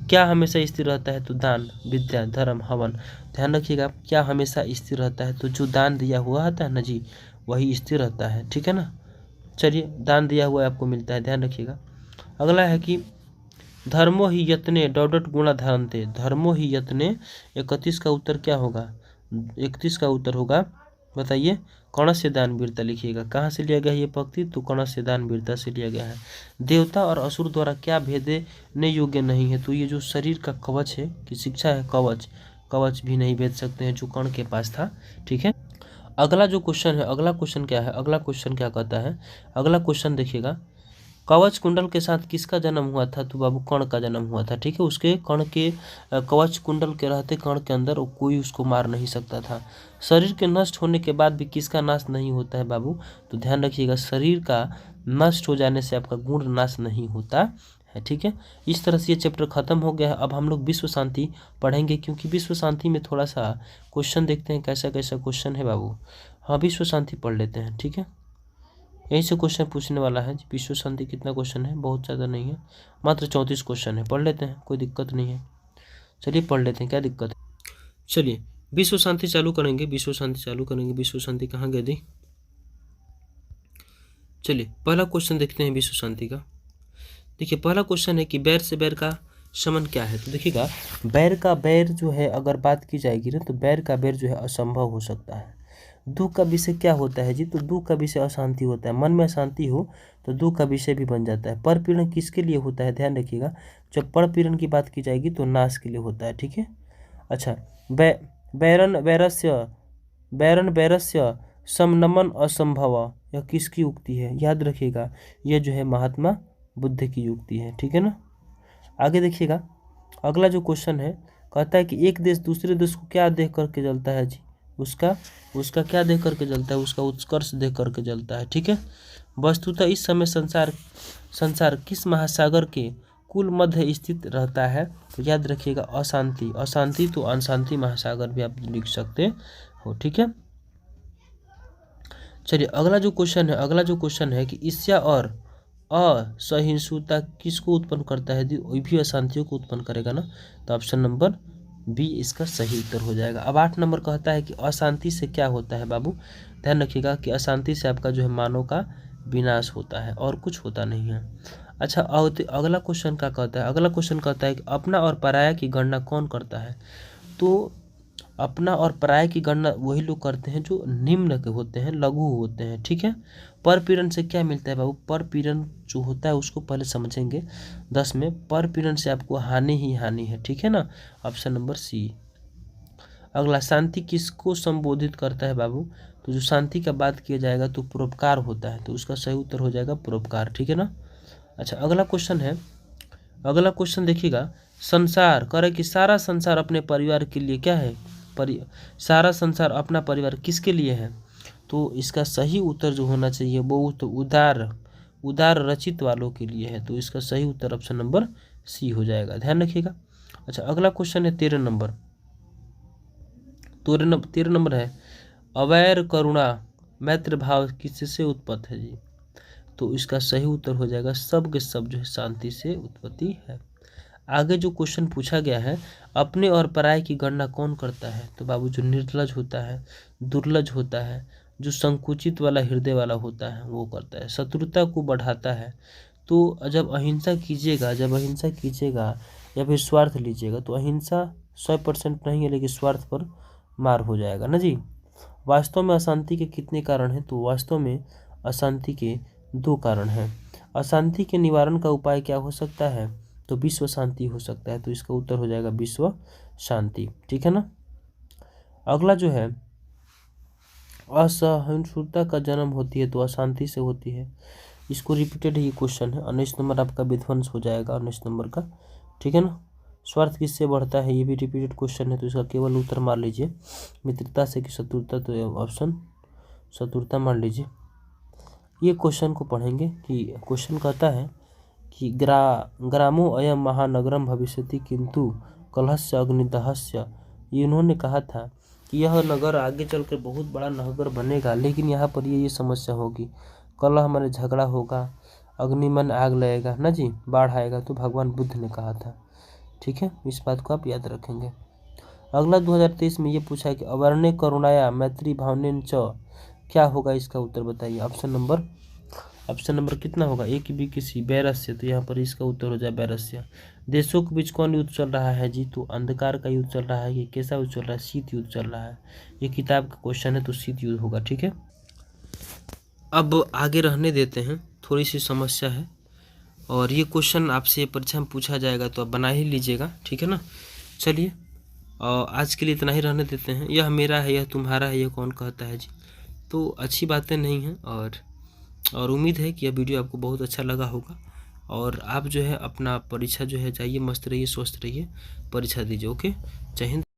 क्या हमेशा स्थिर रहता है, तो दान विद्या धर्म हवन। ध्यान रखिएगा क्या हमेशा स्थिर रहता है, तो जो दान दिया हुआ होता है ना जी वही स्थिर रहता है, ठीक है ना। चलिए दान दिया हुआ आपको मिलता है, ध्यान रखिएगा। अगला है कि धर्मो ही यत्ने डॉट गुणा धारनते, धर्मो ही यत्ने 31 का उत्तर क्या होगा, 31 का उत्तर होगा बताइए, कर्ण से दान वीरता लिखिएगा। कहाँ से लिया गया है ये पंक्ति, तो कर्ण से दान वीरता से लिया गया है। देवता और असुर द्वारा क्या भेदने योग्य नहीं है, तो ये जो शरीर का कवच है कि शिक्षा है, कवच भी नहीं भेद सकते हैं जो कर्ण के पास था, ठीक है। अगला जो क्वेश्चन है, अगला क्वेश्चन क्या है, अगला क्वेश्चन क्या कहता है, अगला क्वेश्चन देखिएगा। कवच कुंडल के साथ किसका जन्म हुआ था, तो बाबू कर्ण का जन्म हुआ था, ठीक है। उसके कर्ण के कवच कुंडल के रहते कर्ण के अंदर कोई उसको मार नहीं सकता था। शरीर के नष्ट होने के बाद भी किसका नाश नहीं होता है बाबू, तो ध्यान रखिएगा शरीर का नष्ट हो जाने से आपका गुण नाश नहीं होता है, ठीक है। इस तरह से ये चैप्टर खत्म हो गया है। अब हम लोग विश्व शांति पढ़ेंगे, क्योंकि विश्व शांति में थोड़ा सा क्वेश्चन देखते हैं कैसा कैसा क्वेश्चन है बाबू। हाँ विश्व शांति पढ़ लेते हैं, ठीक है। यही से क्वेश्चन पूछने वाला है। विश्व शांति कितना क्वेश्चन है, बहुत ज़्यादा नहीं है, मात्र 34 क्वेश्चन है। पढ़ लेते हैं, कोई दिक्कत नहीं है। चलिए पढ़ लेते हैं, क्या दिक्कत है। चलिए विश्व शांति चालू करेंगे, विश्व शांति चालू करेंगे। विश्व शांति कहाँ गई थी, चलिए पहला क्वेश्चन देखते हैं विश्व शांति का। देखिए पहला क्वेश्चन है कि बैर से बैर का शमन क्या है, तो देखिएगा बैर का बैर जो है अगर बात की जाएगी ना, तो बैर का बैर जो है असंभव हो सकता है। दुख का विषय क्या होता है जी, तो दुख का विषय अशांति होता है। मन में अशांति हो तो दुख का विषय भी बन जाता है। परपीड़न किसके लिए होता है, ध्यान रखिएगा जब परपीड़न की बात की जाएगी तो नाश के लिए होता है, ठीक है। अच्छा बैरन बैरस्य समनमन असंभव, यह किसकी उक्ति है, याद रखिएगा यह जो है महात्मा बुद्ध की उक्ति है, ठीक है ना। आगे देखिएगा अगला जो क्वेश्चन है कहता है कि एक देश दूसरे देश को क्या देख करके जलता है जी, उसका क्या देख करके जलता है, उसका उत्कर्ष देख करके जलता है, ठीक है। वस्तुतः इस समय संसार किस महासागर के कुल मध्य स्थित रहता है, तो याद रखिएगा अशांति तो अशांति महासागर भी आप लिख सकते हो, ठीक है। चलिए अगला जो क्वेश्चन है कि ईर्ष्या और असहिष्णुता किसको उत्पन्न करता है? वही भी अशांतियों को उत्पन्न करेगा ना, तो ऑप्शन नंबर बी इसका सही उत्तर हो जाएगा। अब 8 नंबर कहता है कि अशांति से क्या होता है बाबू? ध्यान रखिएगा कि अशांति से आपका जो है मानव का विनाश होता है और कुछ होता नहीं है। अच्छा अगला क्वेश्चन क्या कहता है? अगला क्वेश्चन कहता है कि अपना और पराया की गणना कौन करता है? तो अपना और पराया की गणना वही लोग करते हैं जो निम्न के होते हैं, लघु होते हैं, ठीक है। परपीड़न से क्या मिलता है बाबू? परपीड़न जो होता है उसको पहले समझेंगे 10 में। परपीड़न से आपको हानि ही हानि है, ठीक है ना, ऑप्शन नंबर सी। अगला शांति किसको संबोधित करता है बाबू? तो जो शांति का बात किया जाएगा तो परोपकार होता है, तो उसका सही उत्तर हो जाएगा परोपकार, ठीक है ना। अच्छा अगला क्वेश्चन देखिएगा, संसार करे कि सारा संसार अपने परिवार के लिए क्या है? सारा संसार अपना परिवार किसके लिए है? तो इसका सही उत्तर जो होना चाहिए वो तो उदार रचित वालों के लिए है, तो इसका सही उत्तर ऑप्शन नंबर सी हो जाएगा, ध्यान रखिएगा। अच्छा अगला क्वेश्चन है 13 नंबर है, अवैर करुणा मैत्र भाव किससे उत्पत्त है जी? तो इसका सही उत्तर हो जाएगा सब के सब जो है शांति से उत्पत्ति है। आगे जो क्वेश्चन पूछा गया है, अपने और पराये की गणना कौन करता है? तो बाबू जो निर्लज होता है, दुर्लज होता है, जो संकुचित वाला हृदय वाला होता है वो करता है। शत्रुता को बढ़ाता है। तो जब अहिंसा कीजिएगा या फिर स्वार्थ लीजिएगा तो अहिंसा 100% नहीं है, लेकिन स्वार्थ पर मार हो जाएगा ना जी। वास्तव में अशांति के कितने कारण हैं? तो वास्तव में अशांति के 2 कारण हैं। अशांति के निवारण का उपाय क्या हो सकता है? तो विश्व शांति हो सकता है, तो इसका उत्तर हो जाएगा विश्व शांति, ठीक है ना। अगला जो है, असहिष्णुता का जन्म होती है तो अशांति से होती है। इसको रिपीटेड ये क्वेश्चन है, 19 नंबर आपका विध्वंस हो जाएगा 19 नंबर का, ठीक है ना। स्वार्थ किससे बढ़ता है? ये भी रिपीटेड क्वेश्चन है, तो इसका केवल उत्तर मान लीजिए मित्रता से कि शत्रुता, तो ऑप्शन शत्रुता मान लीजिए। ये क्वेश्चन को पढ़ेंगे कि क्वेश्चन कहता है कि ग्रामो अयम महानगरम भविष्यति किंतु कलहस्य अग्निदहस्य। ये उन्होंने कहा था कि यह नगर आगे चलकर बहुत बड़ा नगर बनेगा, लेकिन यहाँ पर ये समस्या होगी, कलह माने झगड़ा होगा, अग्नि मन आग लगेगा ना जी, बाढ़ आएगा। तो भगवान बुद्ध ने कहा था, ठीक है, इस बात को आप याद रखेंगे। अगला 2023 में ये पूछा है कि अवर्णे करुणाया मैत्री भावनेन च क्या होगा? इसका उत्तर बताइए। ऑप्शन नंबर कितना होगा? ए की बी की सी, वैरस्य, तो यहाँ पर इसका उत्तर हो जाए वैरस्य। देशों के बीच कौन युद्ध चल रहा है जी? तो अंधकार का युद्ध चल रहा है। ये कैसा युद्ध चल रहा है? शीत युद्ध चल रहा है। ये किताब का क्वेश्चन है, तो शीत युद्ध होगा, ठीक है। अब आगे रहने देते हैं, थोड़ी सी समस्या है और ये क्वेश्चन आपसे परीक्षा में पूछा जाएगा तो आप बना ही लीजिएगा, ठीक है ना। चलिए आज के लिए इतना ही रहने देते हैं। यह मेरा है, यह तुम्हारा है, यह कौन कहता है जी? तो अच्छी बातें नहीं हैं और उम्मीद है कि यह वीडियो आपको बहुत अच्छा लगा होगा और आप जो है अपना परीक्षा जो है जाइए, मस्त रहिए, स्वस्थ रहिए, परीक्षा दीजिए। ओके, जय हिंद।